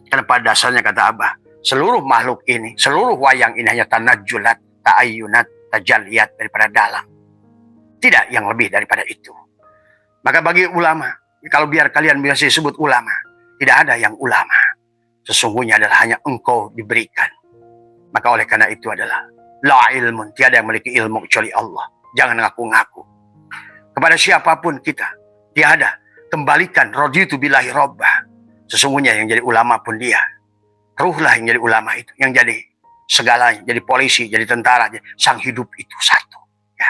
Karena pada dasarnya kata Abah, seluruh makhluk ini, seluruh wayang ini hanya tanajulat, ta'ayyunat, tajalliyat daripada dalang. Tidak yang lebih daripada itu. Maka bagi ulama, kalau biar kalian biasa disebut ulama, tidak ada yang ulama. Sesungguhnya adalah hanya engkau diberikan. Maka oleh karena itu adalah la ilmun, tiada yang memiliki ilmu kecuali Allah. Jangan ngaku-ngaku. Kepada siapapun kita, tiada. Kembalikan raditu billahi rabbah. Sesungguhnya yang jadi ulama pun dia. Ruhlah yang jadi ulama itu. Yang jadi segalanya. Jadi polisi, jadi tentara. Sang hidup itu satu. Ya.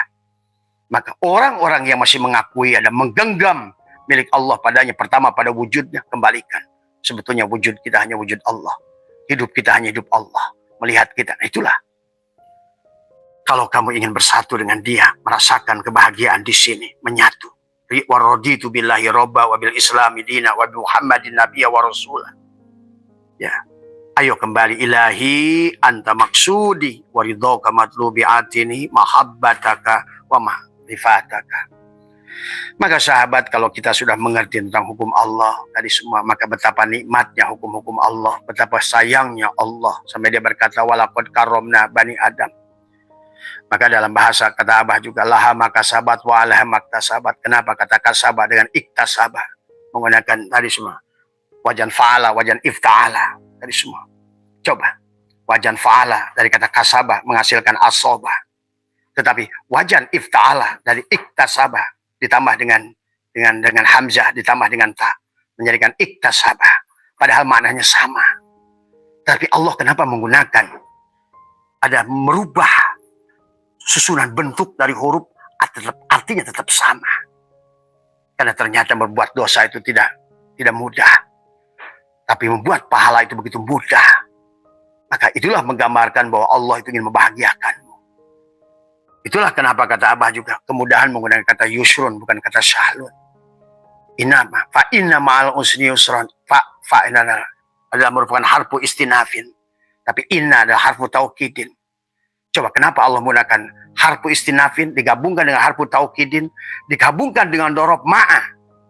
Maka orang-orang yang masih mengakui ada menggenggam milik Allah padanya. Pertama pada wujudnya, kembalikan. Sebetulnya wujud kita hanya wujud Allah. Hidup kita hanya hidup Allah. Melihat kita. Nah, itulah. Kalau kamu ingin bersatu dengan dia, merasakan kebahagiaan di sini, menyatu. Wa raditu billahi robba wa bil islami dina wa bi Muhammadin nabiyya wa rasulah. Ya. Ayo kembali ilahi anta maksudi wa ridhaka matlubi atini mahabbataka wa ma'rifataka. Maka sahabat, kalau kita sudah mengerti tentang hukum Allah tadi semua, maka betapa nikmatnya hukum-hukum Allah, betapa sayangnya Allah sampai dia berkata walaqad karramna bani Adam. Maka dalam bahasa kata Abah juga laha makasabat wa alaha maktasabat. Kenapa kata kasabat dengan iktasabah? Menggunakan tadi semua. Wajan fa'ala, wajan ifta'ala. Tadi semua. Coba. Wajan fa'ala dari kata kasabah menghasilkan asobah. Tetapi wajan ifta'ala dari iktasabah ditambah dengan hamzah ditambah dengan ta menjadikan iktasabah. Padahal maknanya sama. Tapi Allah kenapa menggunakan ada merubah susunan bentuk dari huruf artinya tetap sama. Karena ternyata berbuat dosa itu tidak mudah. Tapi membuat pahala itu begitu mudah. Maka itulah menggambarkan bahwa Allah itu ingin membahagiakanmu. Itulah kenapa kata Abah juga kemudahan menggunakan kata yusrun bukan kata syahlun. Fa inna ma'al usri yusran. Fa inna adalah merupakan harfu istinafin. Tapi inna adalah harfu taukidin. Coba kenapa Allah menggunakan harfu istinafin digabungkan dengan harfu taukidin, digabungkan dengan dorob ma'a.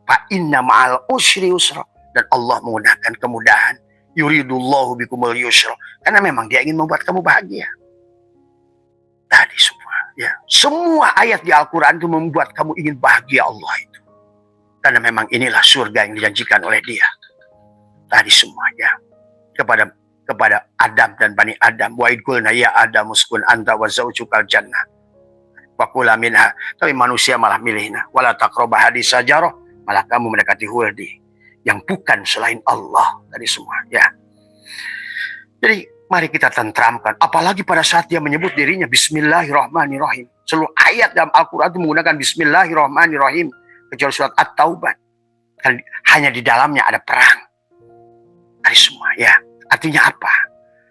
Fa inna ma'al usri yusra. Dan Allah menggunakan kemudahan. Yuridullahu bikumul yusra. Karena memang dia ingin membuat kamu bahagia. Tadi semua. Ya. Semua ayat di Al-Quran itu membuat kamu ingin bahagia Allah itu. Karena memang inilah surga yang dijanjikan oleh dia. Tadi semuanya. Kepada Adam dan Bani Adam. Wa idkulna ya Adam uskun anta wa zawjukal jannah. Wa kula minha. Tapi manusia malah milihna. Wala taqrabah hadis sajarah. Malah kamu mendekati huldi. Yang bukan selain Allah. Tadi semua. Ya. Jadi mari kita tentramkan. Apalagi pada saat dia menyebut dirinya Bismillahirrahmanirrahim. Seluruh ayat dalam Al-Quran itu menggunakan Bismillahirrahmanirrahim. Kecuali surat At-Taubah. Hanya di dalamnya ada perang. Tadi semua. Ya. Artinya apa?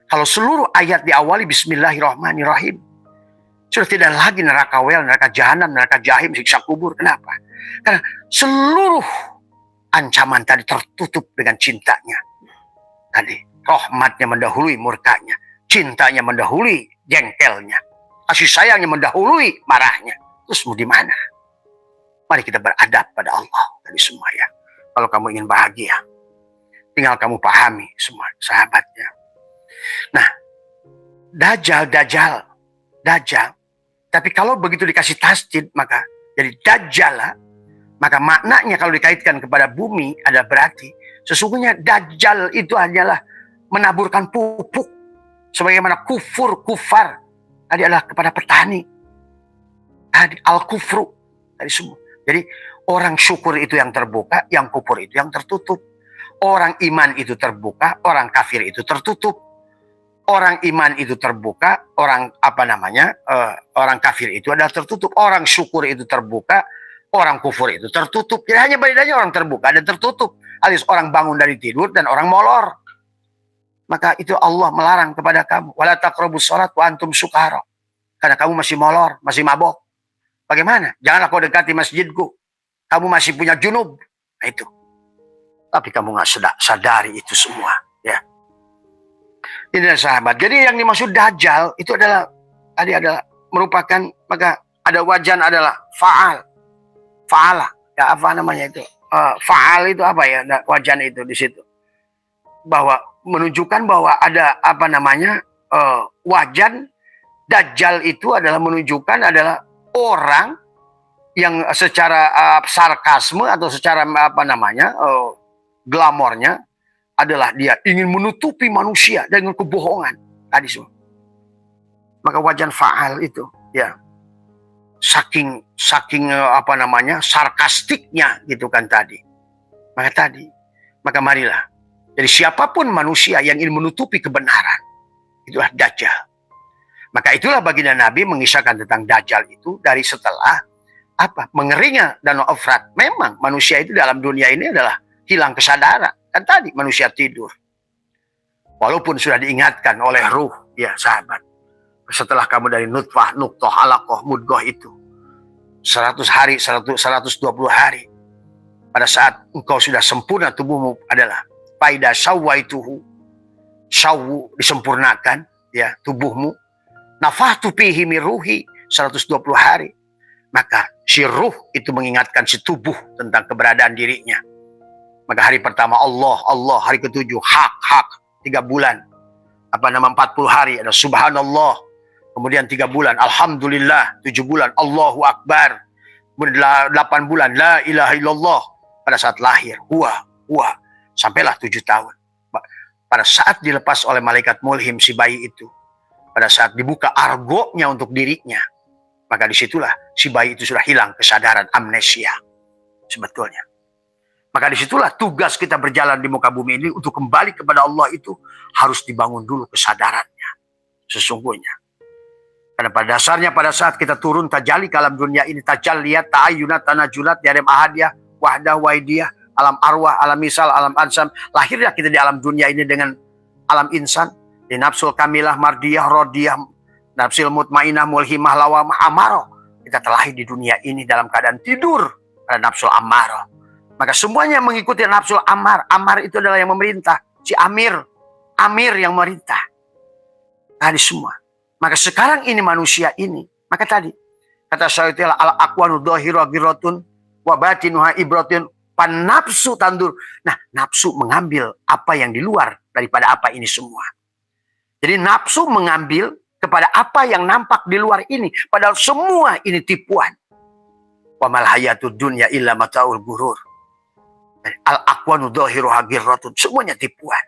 Kalau seluruh ayat diawali Bismillahirrahmanirrahim, sudah tidak lagi neraka wel, neraka jahanam, neraka jahim, siksa kubur. Kenapa? Karena seluruh ancaman tadi tertutup dengan cintanya. Tadi rahmatnya mendahului murkanya, cintanya mendahului jengkelnya, kasih sayangnya mendahului marahnya. Terus mau di mana? Mari kita beradab pada Allah tadi semua ya. Kalau kamu ingin bahagia, tinggal kamu pahami semua sahabatnya. Nah, Dajjal. Tapi kalau begitu dikasih tasdid, maka jadi Dajjala, maka maknanya kalau dikaitkan kepada bumi ada berarti sesungguhnya Dajjal itu hanyalah menaburkan pupuk. Sebagaimana kufar tadi adalah kepada petani. Tadi al-kufru tadi semua. Jadi orang syukur itu yang terbuka, yang kufur itu yang tertutup. Orang iman itu terbuka, orang kafir itu tertutup. Orang iman itu terbuka, orang kafir itu adalah tertutup. Orang syukur itu terbuka, orang kufur itu tertutup. Jadi hanya bedanya orang terbuka dan tertutup. Alias orang bangun dari tidur dan orang molor. Maka itu Allah melarang kepada kamu. Wala taqrabus shalat wa antum sukara. Karena kamu masih molor, masih mabok. Bagaimana? Janganlah kau dekati masjidku. Kamu masih punya junub. Nah itu. Tapi kamu nggak sadari itu semua, ya. Ini sahabat. Jadi yang dimaksud Dajjal itu adalah merupakan, maka ada wajan adalah faala. Ya apa namanya itu? Faal itu apa ya? Wajan itu di situ. Bahwa menunjukkan bahwa ada wajan Dajjal itu adalah menunjukkan adalah orang yang secara sarkasme atau secara glamornya adalah dia ingin menutupi manusia dengan kebohongan tadi semua. Maka wajan faal itu ya saking sarkastiknya gitu kan tadi. Maka marilah. Jadi siapapun manusia yang ingin menutupi kebenaran itulah Dajjal. Maka itulah baginda Nabi mengisahkan tentang Dajjal itu dari setelah mengeringnya Danau Efrat. Memang manusia itu dalam dunia ini adalah hilang kesadaran. Kan tadi manusia tidur. Walaupun sudah diingatkan oleh ruh, ya sahabat. Setelah kamu dari nutfah, nuqtah, alaqah, mudghah itu. 100 hari, 120 hari. Pada saat engkau sudah sempurna tubuhmu adalah faida sawwaituhu. Sawwu disempurnakan, ya tubuhmu. Nafahtu fihi min ruhi 120 hari. Maka si ruh itu mengingatkan si tubuh tentang keberadaan dirinya. Maka hari pertama Allah, hari ke-7 hak 3 bulan. 40 hari ada subhanallah. Kemudian 3 bulan, Alhamdulillah. 7 bulan, Allahu Akbar. 8 bulan, La ilaha illallah. Pada saat lahir, huwa. Sampailah 7 tahun. Pada saat dilepas oleh malaikat mulhim si bayi itu, pada saat dibuka argonya untuk dirinya, maka disitulah si bayi itu sudah hilang kesadaran, amnesia sebetulnya. Maka disitulah tugas kita berjalan di muka bumi ini untuk kembali kepada Allah itu harus dibangun dulu kesadarannya sesungguhnya. Karena pada dasarnya pada saat kita turun tajali ke alam dunia ini, tajalliyat, ta'ayyunat, tanajulat, di alam ahadiyah, wahdah, waidiyah, alam arwah, alam misal, alam ansam. Lahirnya kita di alam dunia ini dengan alam insan, di nafsul kamilah, mardiyah, rodiyah, nafsul mutmainah, mulhimah, lawamah, amarah. Kita terlahir di dunia ini dalam keadaan tidur pada nafsul amarah. Maka semuanya mengikuti nafsul amar. Amar itu adalah yang memerintah. Si Amir yang memerintah. Tadi semua. Maka sekarang ini manusia ini, maka tadi kata Syaitan al-aqwanu dhahira giratun wa batinuha ibratun pan nafsu tandur. Nah, nafsu mengambil apa yang di luar daripada apa ini semua. Jadi nafsu mengambil kepada apa yang nampak di luar ini, padahal semua ini tipuan. Wa mal hayatud dunya illa mataul ghurur. Al-aqwanu dhahiruha giratun, semuanya tipuan.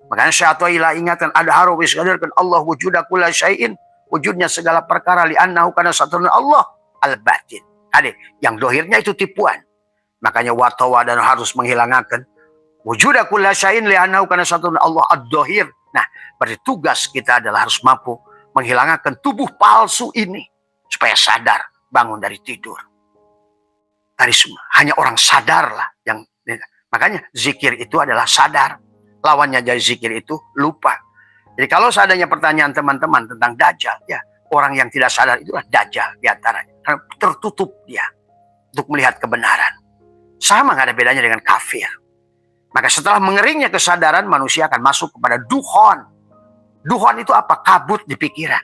Makanya syaitan ingatan ada harus sadarkan Allah wujuda kulla syai'in, wujudnya segala perkara li'annahu kana satrun Allah al-batin. Ada yang dohirnya itu tipuan. Makanya watawa dan harus menghilangkan wujuda kulla syai'in li'annahu kana satrun Allah ad-dohir. Nah, berarti tugas kita adalah harus mampu menghilangkan tubuh palsu ini supaya sadar bangun dari tidur. Dari semua hanya orang sadarlah yang makanya zikir itu adalah sadar. Lawannya dari zikir itu lupa. Jadi kalau seandainya pertanyaan teman-teman tentang Dajjal, ya orang yang tidak sadar itulah Dajjal diantaranya. Karena tertutup dia untuk melihat kebenaran. Sama nggak ada bedanya dengan kafir. Maka setelah mengeringnya kesadaran, manusia akan masuk kepada duhon. Duhon itu apa? Kabut di pikiran.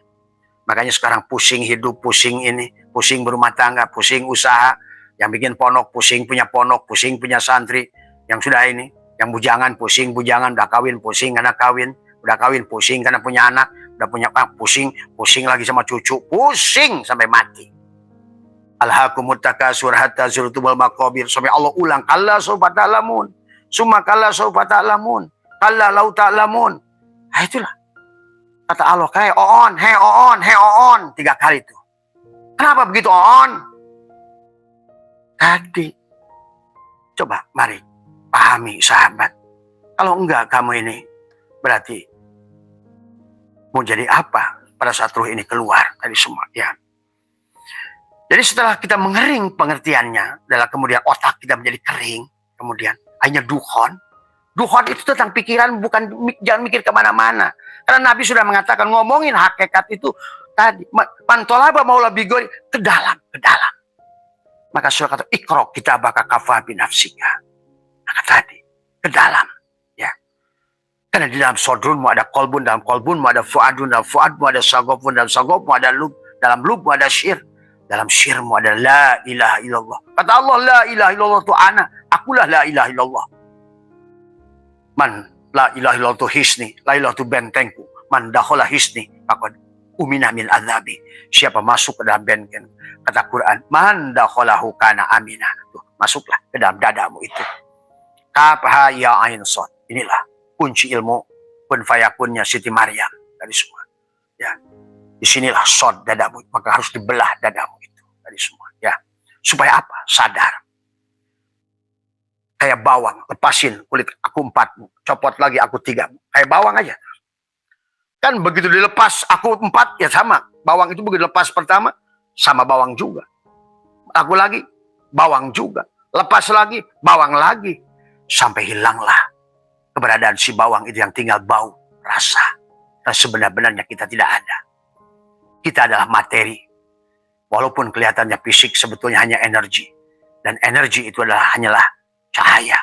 Makanya sekarang pusing hidup, pusing ini, pusing berumah tangga, pusing usaha. Yang bikin ponok, pusing punya santri. Yang sudah ini. Yang bujangan, pusing bujangan, udah kawin, pusing karena kawin, udah kawin, pusing karena punya anak, udah punya pusing lagi sama cucu, pusing sampai mati. Alhaakumut takasur hatta zurtumul maqabir, sampai Allah ulang, kalla sawfa ta'lamun, summa kalla sawfa ta'lamun, kalla law ta'lamun. Nah, itulah kata Allah, kayak oon, he oon, 3 kali itu. Kenapa begitu oon? Tadi coba mari pahami sahabat. Kalau enggak kamu ini berarti mau jadi apa pada saat ruh ini keluar dari semua ya. Jadi setelah kita mengering pengertiannya, adalah kemudian otak kita menjadi kering, kemudian hanya duhon. Duhon itu tentang pikiran, bukan jangan mikir kemana-mana. Karena Nabi sudah mengatakan ngomongin hakikat itu tadi. Pantolaba maula bigori ke dalam. Maka surah kata ikro kita bakal kafah binafsika. Maka tadi ke dalam, ya. Karena di dalam sodrunmu ada kolbun, dalam kolbunmu ada fuadun, dalam fuadmu ada sagopun, dalam sagopmu ada lub, dalam lubmu ada syir, dalam syirmu ada la ilaha illallah. Kata Allah la ilaha illallah itu ana, akulah la ilaha illallah. Man la ilaha illallah itu hisni, la ilaha itu bentengku. Man dakhala hisni, maka umina min azabi. Siapa masuk ke dalam benteng, kata Quran, man dakhalahu kana amina. Tuh, masuklah ke dalam dadamu itu. Kaf ha ya ain shad. Inilah kunci ilmu kun fayakunnya Siti Maryam dari semua. Ya. Disinilah shad dadamu, maka harus dibelah dadamu itu dari semua. Ya. Supaya apa? Sadar. Kayak bawang, lepasin kulit aku 4, copot lagi aku 3. Kayak bawang aja. Kan begitu dilepas aku 4 ya sama. Bawang itu begitu lepas pertama sama bawang juga. Aku lagi bawang juga. Lepas lagi bawang lagi. Sampai hilanglah keberadaan si bawang itu yang tinggal bau, rasa. Dan sebenar-benarnya kita tidak ada. Kita adalah materi. Walaupun kelihatannya fisik sebetulnya hanya energi. Dan energi itu hanyalah cahaya.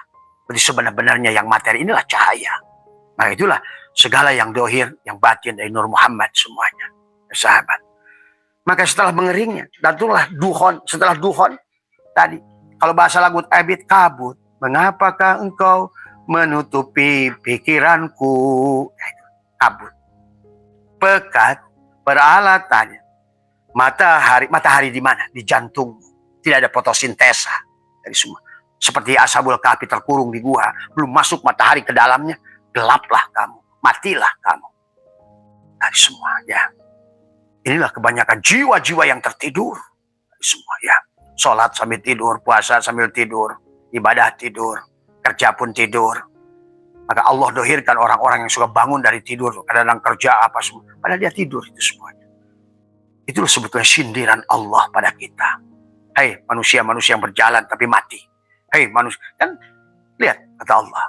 Jadi sebenar-benarnya yang materi inilah cahaya. Nah itulah segala yang dohir, yang batin dari Nur Muhammad semuanya. Sahabat. Maka setelah mengeringnya, dan itulah duhon. Setelah duhon, tadi. Kalau bahasa lagu Abid, kabut. Mengapakah engkau menutupi pikiranku? Kabut. Pekat peralatannya. Matahari di mana? Di jantung. Tidak ada fotosintesa dari semua. Seperti Ashabul Kahfi terkurung di gua, belum masuk matahari ke dalamnya, gelaplah kamu, matilah kamu. Dari semua, ya. Inilah kebanyakan jiwa-jiwa yang tertidur. Dari semua, ya. Sholat sambil tidur, puasa sambil tidur, ibadah tidur, kerja pun tidur. Maka Allah dohirkan orang-orang yang suka bangun dari tidur, kadang-kadang kerja apa semua, padahal dia tidur itu semuanya. Itulah sebetulnya sindiran Allah pada kita. Hei manusia-manusia yang berjalan tapi mati. Hei manusia, kan lihat kata Allah.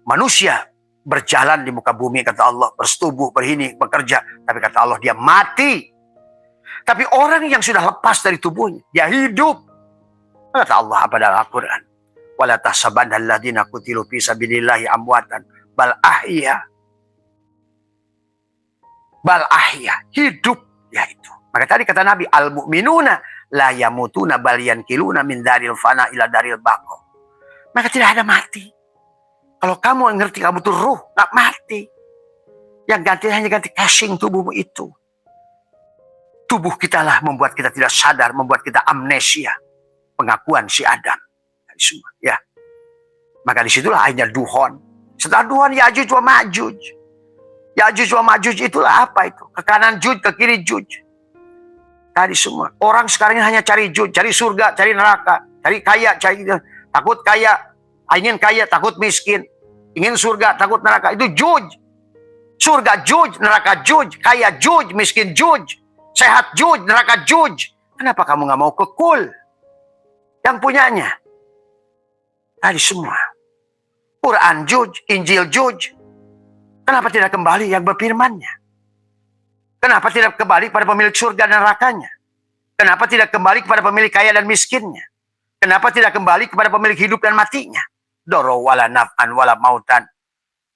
Manusia berjalan di muka bumi kata Allah, bersetubuh, berhini, bekerja, tapi kata Allah dia mati. Tapi orang yang sudah lepas dari tubuhnya, dia hidup. Kata Allah apa dalam Al-Quran? Wala tahsabanna alladziina qutilu fi sabilillahi amwatan bal ahya. Bal ahya, hidup ya itu. Maka tadi kata Nabi, al-mu'minuna la yamutuna bal yankiluna min daril fana ila daril baqa. Maka tidak ada mati. Kalau kamu ngerti kamu tuh ruh, nggak mati. Yang ganti hanya ganti casing tubuhmu itu. Tubuh kita lah membuat kita tidak sadar, membuat kita amnesia. Pengakuan si Adam. Semua, ya. Maka disitulah akhirnya Duhon. Setelah Duhon, Ya'juj wa Ma'juj. Ya'juj wa Ma'juj itulah apa itu? Ke kanan Juj, ke kiri Juj. Tadi semua. Orang sekarang hanya cari Juj, cari surga, cari neraka, cari kaya, cari takut kaya, ingin kaya, takut miskin. Ingin surga, takut neraka. Itu Juj. Surga Juj, neraka Juj, kaya Juj, miskin Juj, sehat Juj, neraka Juj. Kenapa kamu nggak mau ke Kul? Yang punyanya. Tadi semua. Quran Juj, Injil Juj. Kenapa tidak kembali yang berfirmannya? Kenapa tidak kembali pada pemilik surga dan nerakanya? Kenapa tidak kembali kepada pemilik kaya dan miskinnya? Kenapa tidak kembali kepada pemilik hidup dan matinya? Doro wala naf'an wala mautan.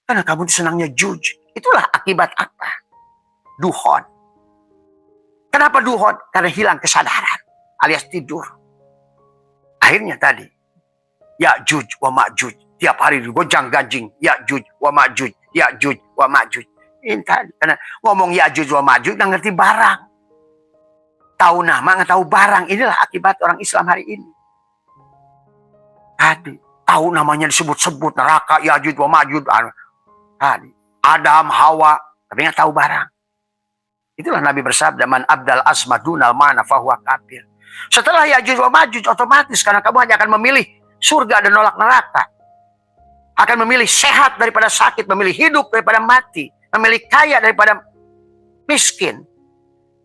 Karena kamu senangnya Juj. Itulah akibat apa? Duhon. Kenapa Duhon? Karena hilang kesadaran alias tidur. Akhirnya tadi Ya'juj wa Ma'juj. Tiap hari digojang ganjing. Ya'juj wa Ma'juj. Ya'juj wa Ma'juj. Ini tadi. Karena ngomong Ya'juj wa Ma'juj nggak ngerti barang. Tahu nama nggak tahu barang. Inilah akibat orang Islam hari ini. Tadi. Tahu namanya disebut-sebut. Neraka Ya'juj wa Ma'juj. Tadi. Adam, Hawa. Tapi nggak tahu barang. Itulah Nabi bersabda. Man abdal asmadunal mana fahuwa kafir. Setelah Ya'juj wa Ma'juj otomatis. Karena kamu hanya akan memilih surga dan nolak neraka. Akan memilih sehat daripada sakit. Memilih hidup daripada mati. Memilih kaya daripada miskin.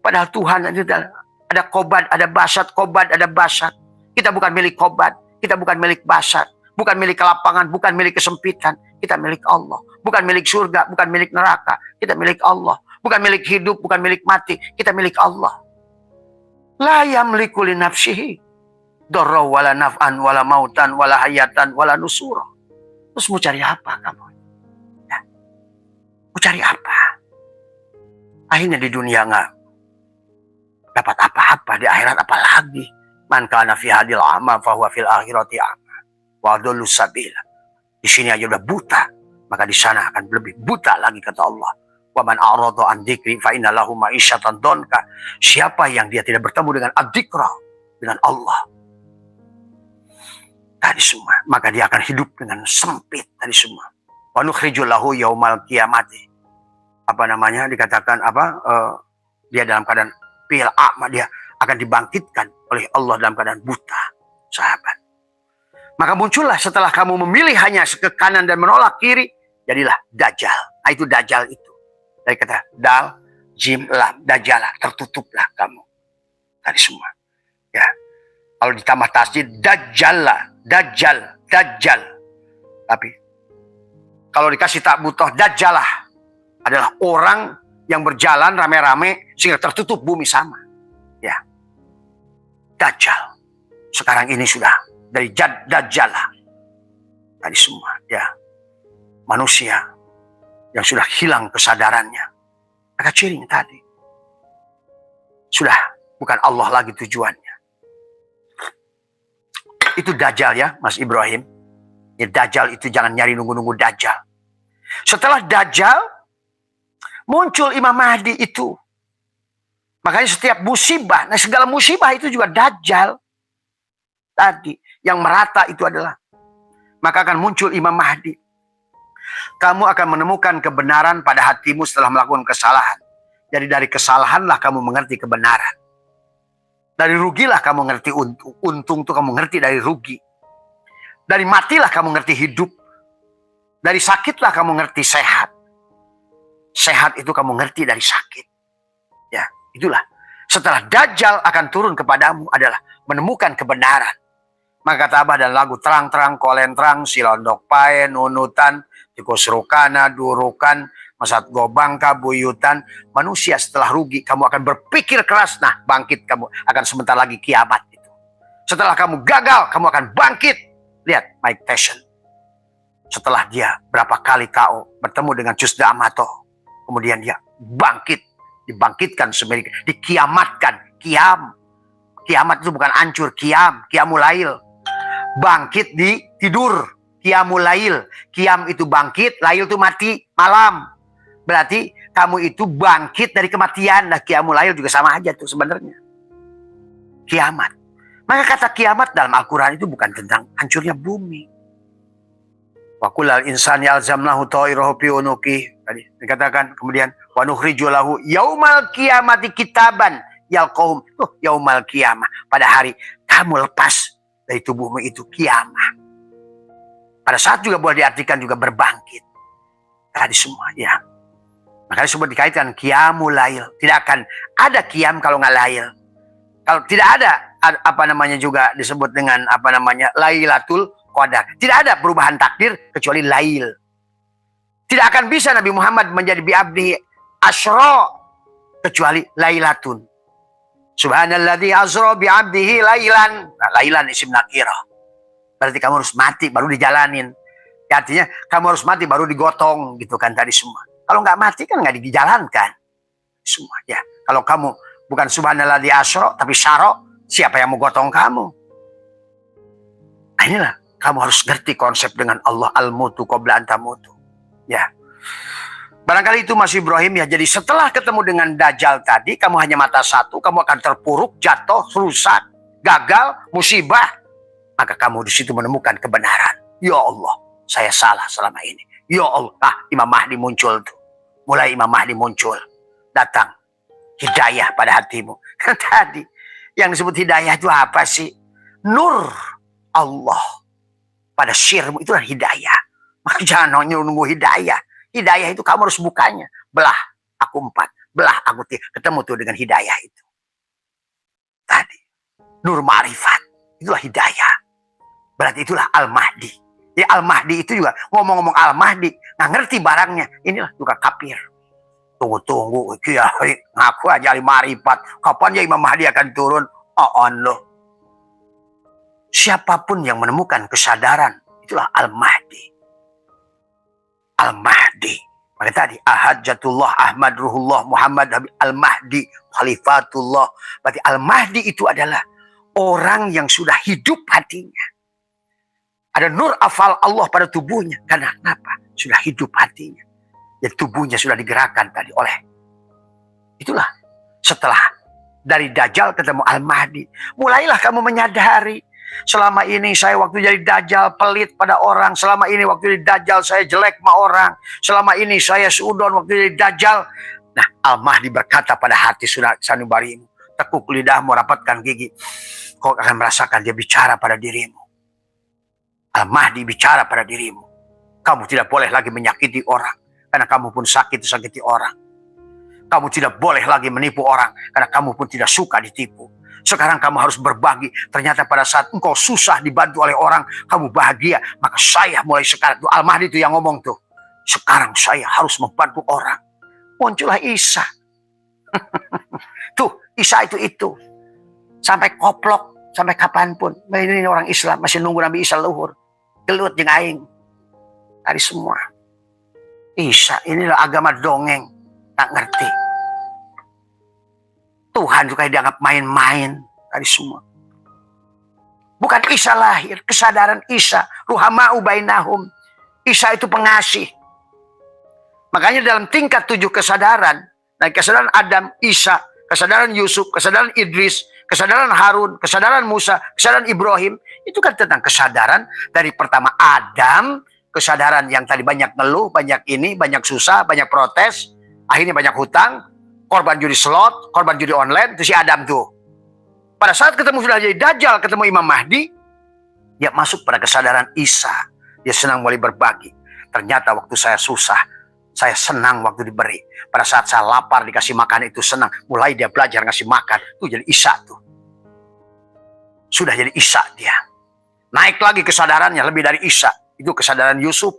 Padahal Tuhan ada Qobad, ada Basat. Qobad, ada Basat. Kita bukan milik Qobad. Kita bukan milik Basat. Bukan milik kelapangan. Bukan milik kesempitan. Kita milik Allah. Bukan milik surga. Bukan milik neraka. Kita milik Allah. Bukan milik hidup. Bukan milik mati. Kita milik Allah. La yamliku li nafsihi darra wala naf'an wala mautan wala hayatan wala nusura. Terus mau cari apa kamu? Ya. Mau cari apa? Akhirnya di dunia nggak dapat apa-apa, di akhirat apalagi. Man kana fi hadil a'ma fa huwa fil akhirati a'ma wa adallu sabila. Di sini aja udah buta, maka di sana akan lebih buta lagi kata Allah. Wa man a'rada an dzikri fa inna lahu ma'isyatan donka. Siapa yang dia tidak bertemu dengan adzikra, dengan Allah, tadi semua, maka dia akan hidup dengan sempit tadi semua. Wa nukhrijul lahu yaumal qiyamati. Apa namanya dikatakan apa? Dia dalam keadaan fil a'ma, dia akan dibangkitkan oleh Allah dalam keadaan buta, sahabat. Maka muncullah setelah kamu memilih hanya ke kanan dan menolak kiri, jadilah Dajjal. Nah, itu Dajjal itu. Dari kata dal, jim, lam, Dajjalah, tertutuplah kamu. Tadi semua. Ya. Kalau ditambah tasjid, Dajjalah, Dajjal, Dajjal. Tapi kalau dikasih tak butuh, Dajjalah adalah orang yang berjalan rame-rame sehingga tertutup bumi sama. Ya. Dajjal. Sekarang ini sudah dari Dajjalah. Tadi semua, ya. Manusia yang sudah hilang kesadarannya. Maka cirinya tadi. Sudah bukan Allah lagi tujuannya. Itu Dajjal ya, Mas Ibrahim. Ya, Dajjal itu jangan nyari nunggu-nunggu Dajjal. Setelah Dajjal, muncul Imam Mahdi itu. Makanya setiap musibah, nah segala musibah itu juga dajjal. Tadi, yang merata itu adalah, maka akan muncul Imam Mahdi. Kamu akan menemukan kebenaran pada hatimu setelah melakukan kesalahan. Jadi dari kesalahanlah kamu mengerti kebenaran. Dari rugilah kamu ngerti untung. Untung itu kamu ngerti dari rugi. Dari matilah kamu ngerti hidup. Dari sakitlah kamu ngerti sehat. Sehat itu kamu ngerti dari sakit. Ya, itulah. Setelah Dajjal akan turun kepadamu adalah menemukan kebenaran. Maka kata Abah dan lagu terang-terang, kolentrang, silondok pae, nunutan, tikusrukana, durukan, masat gobangka, buyutan. Manusia setelah rugi, kamu akan berpikir keras. Nah, bangkit kamu akan sebentar lagi kiamat itu. Setelah kamu gagal, kamu akan bangkit. Lihat Mike Tyson. Setelah dia berapa kali KO bertemu dengan Cus D'Amato. Kemudian dia bangkit. Dibangkitkan sebagai, dikiamatkan. Kiamat itu bukan hancur, kiamulail. Bangkit di tidur, qiyamulail. Qiyam itu bangkit, lail itu mati, malam. Berarti kamu itu bangkit dari kematian. Nah, qiyamulail juga sama aja tuh sebenarnya. Kiamat. Maka kata kiamat dalam Al-Quran itu bukan tentang hancurnya bumi. Wa kullal insani alzamnahu ta'irahu fi unuqih. Tadi dikatakan kemudian wa nukhriju lahu yaumal qiyamati kitaban yalqahum. Yaumal qiyamah, pada hari kamu lepas dari tubuhmu itu kiamat. Pada saat juga boleh diartikan juga berbangkit. Tadi semua ya. Makanya semua dikaitkan qiyamulail. Tidak akan ada qiyam kalau nggak lail. Kalau tidak ada apa namanya juga disebut dengan apa namanya Lailatul Qadar. Tidak ada perubahan takdir kecuali lail. Tidak akan bisa Nabi Muhammad menjadi bi'abdi asyra kecuali lailatun. Subhanalladzi asra bi'abdihi lailan. Nah, lailan isim nakirah. Berarti kamu harus mati baru dijalanin. Ya, artinya kamu harus mati baru digotong gitu kan tadi semua. Kalau nggak mati kan nggak dijalankan. Semua ya. Kalau kamu bukan subhanalladzi asra tapi syara, siapa yang mau gotong kamu? Nah, inilah kamu harus ngerti konsep dengan Allah al-mutu qabla an tamutu. Ya. Barangkali itu Mas Ibrahim ya. Jadi setelah ketemu dengan Dajjal tadi, kamu hanya mata satu, kamu akan terpuruk, jatuh, rusak, gagal, musibah. Maka kamu di situ menemukan kebenaran. Ya Allah, saya salah selama ini. Ya Allah, Imam Mahdi muncul tuh. Mulai Imam Mahdi muncul, datang hidayah pada hatimu. Tadi yang disebut hidayah itu apa sih? Nur Allah pada sirmu, itu adalah hidayah. Maka jangan nunggu hidayah. Hidayah itu kamu harus bukanya. Belah aku 4, belah aku 3. Ketemu tuh dengan hidayah itu. Tadi. Nur ma'rifat. Itulah hidayah. Berarti itulah Al-Mahdi. Jadi Al-Mahdi itu juga ngomong-ngomong Al-Mahdi. Nggak ngerti barangnya. Inilah juga kafir. Tunggu-tunggu. Kiai ngaku aja al-ma'rifat. Kapan ya Imam Mahdi akan turun? Loh. Siapapun yang menemukan kesadaran. Itulah Al-Mahdi. Al-Mahdi. Maka tadi Ahadjatullah Ahmad Ruhullah Muhammad Al-Mahdi Khalifatullah. Berarti Al-Mahdi itu adalah orang yang sudah hidup hatinya. Ada nur afal Allah pada tubuhnya. Karena kenapa? Sudah hidup hatinya. Dan tubuhnya sudah digerakkan tadi oleh. Itulah setelah dari Dajjal ketemu Al-Mahdi. Mulailah kamu menyadari. Selama ini saya waktu jadi Dajjal pelit pada orang. Selama ini waktu jadi Dajjal saya jelek sama orang. Selama ini saya seudon waktu jadi Dajjal. Nah, Al-Mahdi berkata pada hati sanubarimu. Tekuk lidahmu, rapatkan gigi. Kau akan merasakan dia bicara pada dirimu. Al-Mahdi bicara pada dirimu. Kamu tidak boleh lagi menyakiti orang. Karena kamu pun sakiti orang. Kamu tidak boleh lagi menipu orang. Karena kamu pun tidak suka ditipu. Sekarang kamu harus berbagi. Ternyata pada saat engkau susah dibantu oleh orang, kamu bahagia. Maka saya mulai sekarang, tuh Al-Mahdi itu yang ngomong tuh. Sekarang saya harus membantu orang. Muncullah Isa. Tuh, Isa itu. Sampai koplok, sampai kapanpun. Ini orang Islam, masih nunggu Nabi Isa luhur. Gelut jeung aing. Tadi semua. Isa, inilah agama dongeng. Tak ngerti. Tuhan juga dianggap main-main tadi semua. Bukan Isa lahir, kesadaran Isa, ruhama'u bainahum. Isa itu pengasih. Makanya dalam tingkat 7 kesadaran, dari kesadaran Adam, Isa, kesadaran Yusuf, kesadaran Idris, kesadaran Harun, kesadaran Musa, kesadaran Ibrahim. Itu kan tentang kesadaran dari pertama Adam, kesadaran yang tadi banyak ngeluh, banyak ini, banyak susah, banyak protes, akhirnya banyak hutang, korban judi slot, korban judi online, itu si Adam tuh. Pada saat ketemu sudah jadi Dajjal, ketemu Imam Mahdi, dia masuk pada kesadaran Isa. Dia senang mulai berbagi. Ternyata waktu saya susah, saya senang waktu diberi. Pada saat saya lapar dikasih makan itu senang. Mulai dia belajar ngasih makan. Itu jadi Isa tuh. Sudah jadi Isa dia. Naik lagi kesadarannya lebih dari Isa. Itu kesadaran Yusuf.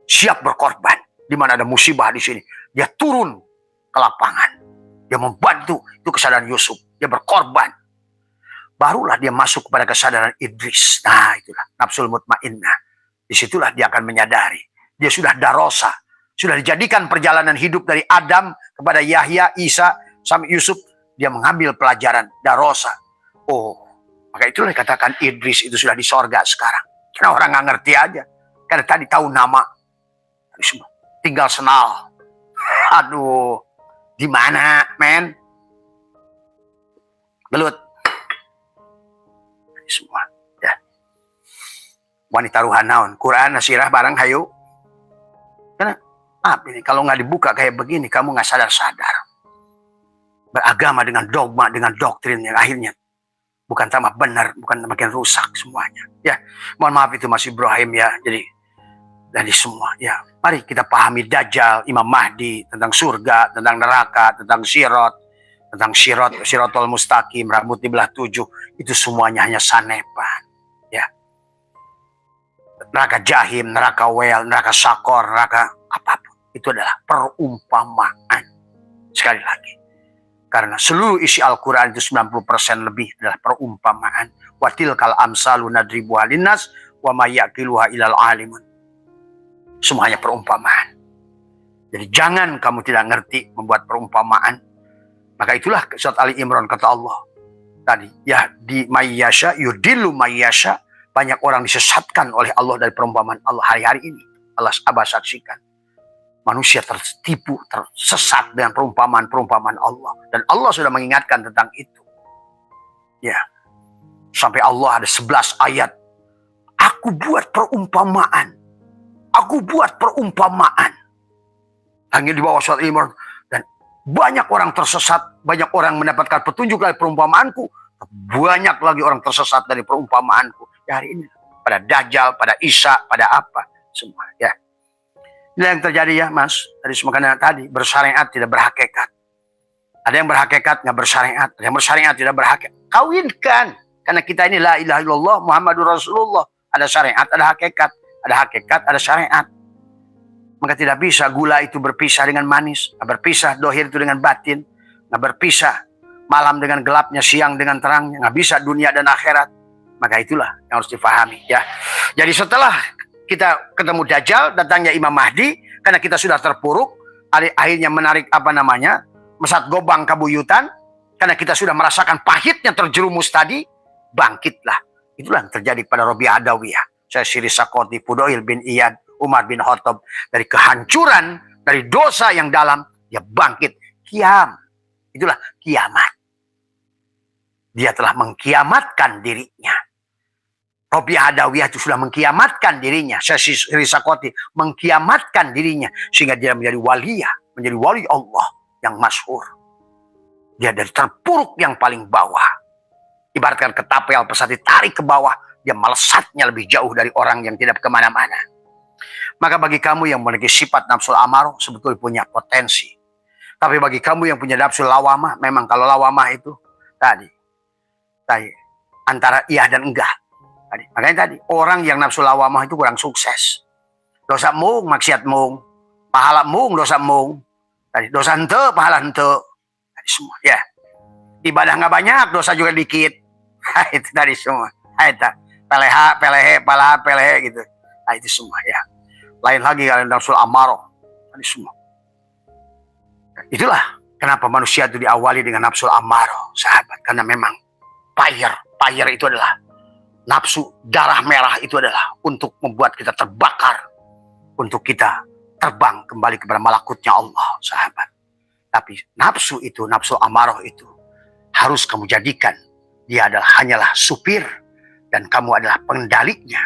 Siap berkorban. Di mana ada musibah di sini. Dia turun ke lapangan. Dia membantu. Itu kesadaran Yusuf. Dia berkorban. Barulah dia masuk kepada kesadaran Idris. Nah itulah nafsul mutmainnah. Disitulah dia akan menyadari. Dia sudah darosa. Sudah dijadikan perjalanan hidup dari Adam kepada Yahya, Isa, sampai Yusuf. Dia mengambil pelajaran darosa. Oh, maka itulah dikatakan Idris itu sudah di sorga sekarang. Karena orang nggak ngerti aja. Karena tadi tahu nama. Tinggal senal. Aduh, di mana, men? Gelut. Semua. Ya. Wanita ruhan naon. Quran, nasirah, barang, hayu. Karena ini kalau nggak dibuka kayak begini, kamu nggak sadar-sadar. Beragama dengan dogma, dengan doktrin yang akhirnya bukan tambah benar, bukan makin rusak semuanya. Ya, mohon maaf itu Mas Ibrahim ya. Jadi dari semua ya, mari kita pahami Dajjal, Imam Mahdi, tentang surga, tentang neraka, tentang Sirotol Mustaqim, rambut di belah 7, itu semuanya hanya sanepan. Ya. Neraka Jahim, neraka Wel, neraka Sakor, neraka apapun. Itu adalah perumpamaan. Sekali lagi. Karena seluruh isi Al-Quran itu 90% lebih adalah perumpamaan. Watilkal amsalu nadribuha linnas wa ma yaqiluha ilal alimun. Semuanya perumpamaan. Jadi jangan kamu tidak ngerti membuat perumpamaan. Maka itulah surat Ali Imran kata Allah. Tadi, ya di mayyasha yudillu mayyasha. Banyak orang disesatkan oleh Allah dari perumpamaan Allah hari-hari ini. Allah saksikan. Manusia tertipu, tersesat dengan perumpamaan-perumpamaan Allah. Dan Allah sudah mengingatkan tentang itu. Ya. Sampai Allah ada 11 ayat. Aku buat perumpamaan. Aku buat perumpamaan. Hanya di bawah surat Imran. Dan banyak orang tersesat. Banyak orang mendapatkan petunjuk dari perumpamaanku. Banyak lagi orang tersesat dari perumpamaanku. Ya hari ini. Pada Dajjal, pada Isa, pada apa. Semua. Ya. Ini yang terjadi ya mas. Dari semua tadi bersyariat tidak berhakikat. Ada yang berhakikat nggak bersyariat. Ada yang bersyariat tidak berhakikat. Kawinkan. Karena kita ini la ilaha illallah Muhammadur Rasulullah. Ada syariat, ada hakikat. Ada hakikat, ada syariat. Maka tidak bisa gula itu berpisah dengan manis. Nggak berpisah dohir itu dengan batin. Nggak berpisah malam dengan gelapnya, siang dengan terangnya. Nggak bisa dunia dan akhirat. Maka itulah yang harus difahami ya. Jadi setelah kita ketemu Dajjal, datangnya Imam Mahdi, karena kita sudah terpuruk, akhirnya menarik mesat gobang kabuyutan, karena kita sudah merasakan pahitnya terjerumus tadi, bangkitlah. Itulah yang terjadi pada Rabi'ah Adawiyah. Saya Syiri Sakoti, Fudail bin Iyad, Umar bin Khattab, dari kehancuran, dari dosa yang dalam, dia bangkit. Kiam. Itulah kiamat. Dia telah mengkiamatkan dirinya. Rabi'ah Adawiyah itu sudah mengkiamatkan dirinya. Syekh Sakoti mengkiamatkan dirinya. Sehingga dia menjadi waliyah. Menjadi wali Allah yang masyhur. Dia dari terpuruk yang paling bawah. Ibaratkan ketapel pesat ditarik ke bawah. Dia melesatnya lebih jauh dari orang yang tidak kemana-mana. Maka bagi kamu yang memiliki sifat nafsul amarah sebetulnya punya potensi. Tapi bagi kamu yang punya nafsul lawamah. Memang kalau lawamah itu tadi antara iya dan enggak. Makanya tadi, orang yang nafsu lawamah itu kurang sukses. Dosa mung, maksiat mung. Pahala mung, dosa mung. Tadi, dosa hente, pahala hente. Tadi semua, ya. Ibadah nggak banyak, dosa juga dikit. Itu tadi semua. Itu, pelehe, pala, pelehe gitu. Nah, itu semua, ya. Lain lagi kalau nafsu amarah. Tadi semua. Itulah kenapa manusia itu diawali dengan nafsu amarah, sahabat. Karena memang fire itu adalah nafsu darah merah itu adalah untuk membuat kita terbakar. Untuk kita terbang kembali kepada malakutnya Allah, sahabat. Tapi nafsu itu, nafsu amarah itu, harus kamu jadikan dia hanyalah supir, dan kamu adalah pengendalinya.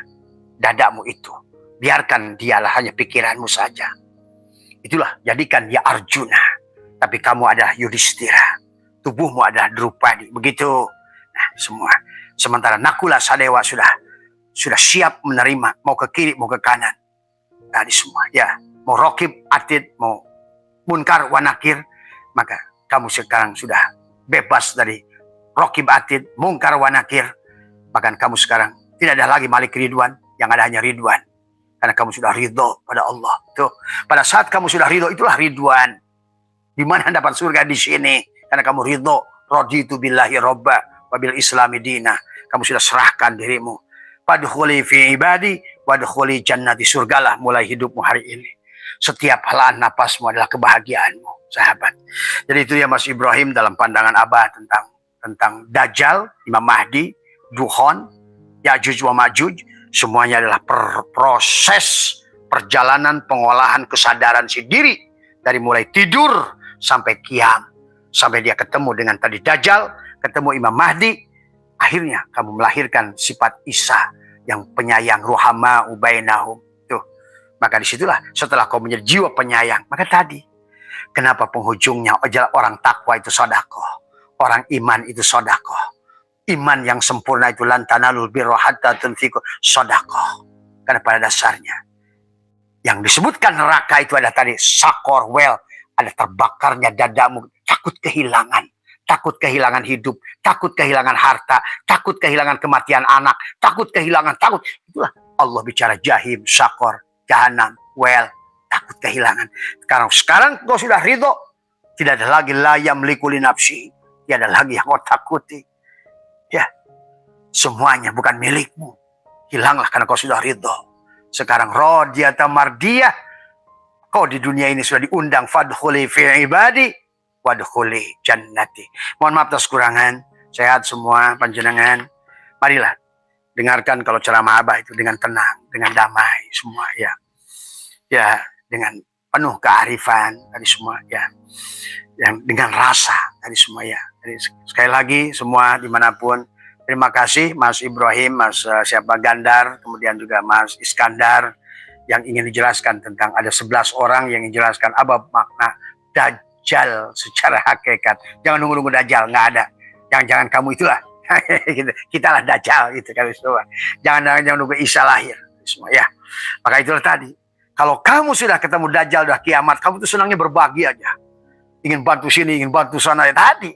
Dadamu itu, biarkan dialah hanya pikiranmu saja. Itulah, jadikan dia Arjuna, tapi kamu adalah Yudhistira. Tubuhmu adalah Drupadi. Begitu. Nah, semua. Sementara Nakula Sadewa sudah siap menerima, mau ke kiri, mau ke kanan. Tadi semua, ya. Mau Rokib, Atid, mau Munkar, Wanakir, maka kamu sekarang sudah bebas dari Rokib, Atid, Munkar, Wanakir. Bahkan kamu sekarang tidak ada lagi Malik Ridwan, yang ada hanya Ridwan. Karena kamu sudah ridho pada Allah. Tuh, pada saat kamu sudah ridho, itulah Ridwan. Di mana dapat surga? Di sini. Karena kamu ridho. Raditu billahi robba, wabil islami dina. Kamu sudah serahkan dirimu. Wadkhuli fi ibadi, wadkhuli jannati, surgalah mulai hidupmu hari ini. Setiap helaan napasmu adalah kebahagiaanmu, sahabat. Jadi itu ya Mas Ibrahim dalam pandangan Abah tentang Dajjal, Imam Mahdi, Dukhon, Ya'juj wa Ma'juj. Semuanya adalah proses perjalanan pengolahan kesadaran si diri. Dari mulai tidur sampai qiyam. Sampai dia ketemu dengan tadi Dajjal, ketemu Imam Mahdi. Akhirnya kamu melahirkan sifat Isa yang penyayang, ruhama ubainahum. Tuh. Maka disitulah setelah kau menjadi jiwa penyayang. Maka tadi, kenapa penghujungnya orang takwa itu sedekah, orang iman itu sedekah. Iman yang sempurna itu lan tanalul birra hatta tunfiqu, sedekah. Karena pada dasarnya yang disebutkan neraka itu ada tadi sakor, ada terbakarnya dadamu, takut kehilangan. Takut kehilangan hidup, takut kehilangan harta, takut kehilangan kematian anak, takut kehilangan, takut. Itulah Allah bicara jahim, sakor, jahanam, takut kehilangan. Sekarang kau sudah ridho, tidak ada lagi la yamliku li nafsi, tidak ada lagi yang kau takuti. Ya, semuanya bukan milikmu. Hilanglah karena kau sudah ridho. Sekarang rodiyata mardiyah, kau di dunia ini sudah diundang fadkhuli fi ibadi, wadkhuli jannati. Mohon maaf atas kurangan. Sehat semua panjenengan. Marilah dengarkan kalau ceramah Abah itu dengan tenang, dengan damai semua ya. Ya, dengan penuh kearifan tadi semua ya. Yang dengan rasa tadi semua ya. Jadi, sekali lagi semua dimanapun, terima kasih Mas Ibrahim, Mas siapa Gandar, kemudian juga Mas Iskandar yang ingin dijelaskan tentang ada 11 orang yang dijelaskan apa makna Dajjal secara hakikat. Jangan nunggu-nunggu Dajjal, nggak ada. Jangan kamu itulah. Kita lah Dajjal gitu kan semua. Jangan nunggu Isa lahir semua ya. Maka itulah tadi. Kalau kamu sudah ketemu Dajjal udah kiamat, kamu tuh senangnya berbagi aja. Ingin bantu sini, ingin bantu sana ya tadi.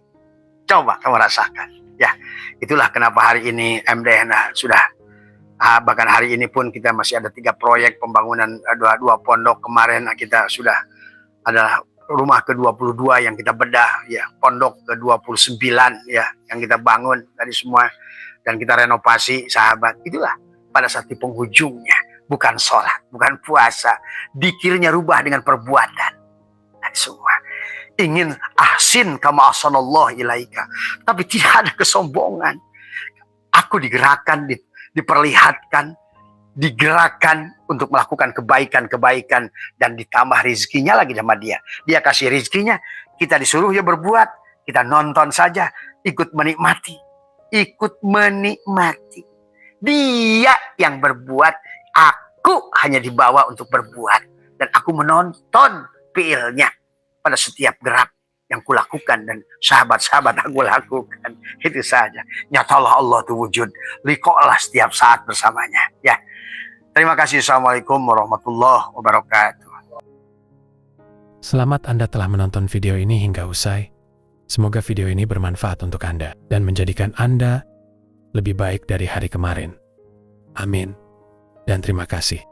Coba kamu rasakan. Ya, itulah kenapa hari ini MDNA sudah bahkan hari ini pun kita masih ada 3 proyek pembangunan dua pondok. Kemarin kita sudah adalah rumah ke-22 yang kita bedah ya, pondok ke-29 ya yang kita bangun tadi semua dan kita renovasi sahabat. Itulah pada saat di penghujungnya, bukan sholat, bukan puasa, dikirnya rubah dengan perbuatan dan semua. Ingin ahsin kama ahsanallahu ilaika, tapi tidak ada kesombongan. Aku digerakkan, diperlihatkan, digerakkan untuk melakukan kebaikan-kebaikan dan ditambah rezekinya lagi sama dia. Dia kasih rezekinya, kita disuruh ya berbuat, kita nonton saja, ikut menikmati. Ikut menikmati. Dia yang berbuat, aku hanya dibawa untuk berbuat dan aku menonton fiilnya pada setiap gerak yang kulakukan dan sahabat-sahabat aku lakukan. Itu saja. Nyatalah Allah itu wujud. Liqa'lah setiap saat bersamanya. Ya. Terima kasih. Assalamualaikum warahmatullahi wabarakatuh. Selamat Anda telah menonton video ini hingga usai. Semoga video ini bermanfaat untuk Anda dan menjadikan Anda lebih baik dari hari kemarin. Amin. Dan terima kasih.